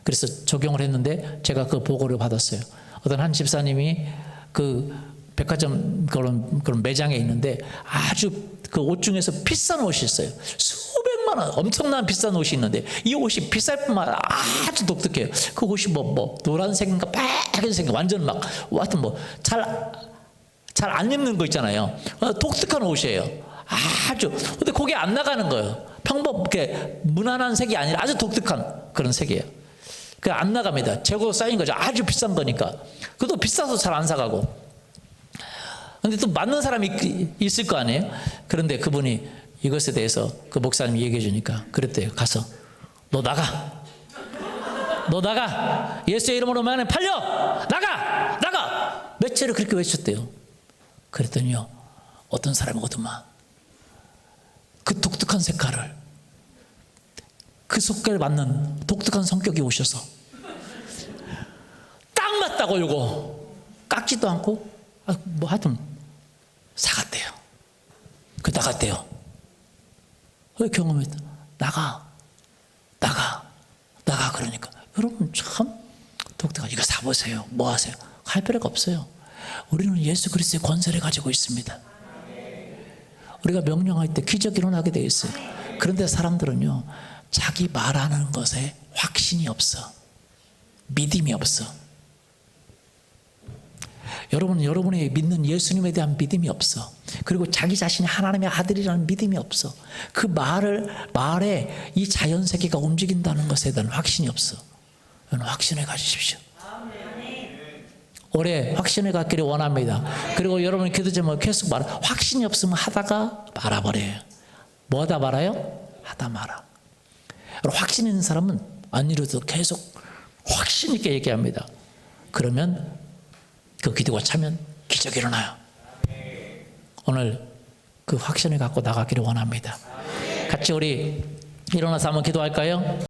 그래서 적용을 했는데 제가 그 보고를 받았어요. 어떤 한 집사님이 그 백화점 그런 매장에 있는데 아주 그 옷 중에서 비싼 옷이 있어요. 수백만 원, 엄청난 비싼 옷이 있는데 이 옷이 비쌀 뿐만 아니라 아주 독특해요. 그 옷이 뭐 노란색인가 빨간색인가 완전 막 하여튼 뭐 잘 안 입는 거 있잖아요. 독특한 옷이에요. 아주. 근데 그게 안 나가는 거예요. 평범하게 무난한 색이 아니라 아주 독특한 그런 색이에요. 그게 안 나갑니다. 재고 쌓인 거죠. 아주 비싼 거니까. 그것도 비싸서 잘 안 사가고. 근데 또 맞는 사람이 있을 거 아니에요? 그런데 그분이 이것에 대해서 그 목사님이 얘기해 주니까 그랬대요. 가서 너 나가. 너 나가. 예수의 이름으로 만에 팔려. 나가. 나가. 며칠을 그렇게 외쳤대요. 그랬더니요, 어떤 사람이 오더만 그 독특한 색깔을, 그 색깔 맞는 독특한 성격이 오셔서 딱 맞다고 요거 깎지도 않고 뭐 하여튼 사갔대요. 그 나갔대요. 왜 경험했다. 나가 그러니까 여러분 참 독특하죠. 이거 사보세요. 뭐 하세요? 할 필요가 없어요. 우리는 예수 그리스도의 권세를 가지고 있습니다. 우리가 명령할 때 기적이 일어나게 되어 있어요. 그런데 사람들은요, 자기 말하는 것에 확신이 없어. 믿음이 없어. 여러분은 여러분이 믿는 예수님에 대한 믿음이 없어. 그리고 자기 자신이 하나님의 아들이라는 믿음이 없어. 그 말에 이 자연세계가 움직인다는 것에 대한 확신이 없어. 여러분 확신을 가지십시오. 올해 확신을 갖기를 원합니다. 그리고 여러분이 기도 제목 계속 확신이 없으면 하다가 말아버려요. 뭐 하다 말아요? 하다 말아. 확신 있는 사람은 안 이루어도 계속 확신 있게 얘기합니다. 그러면 그 기도가 차면 기적이 일어나요. 오늘 그 확신을 갖고 나가기를 원합니다. 같이 우리 일어나서 한번 기도할까요?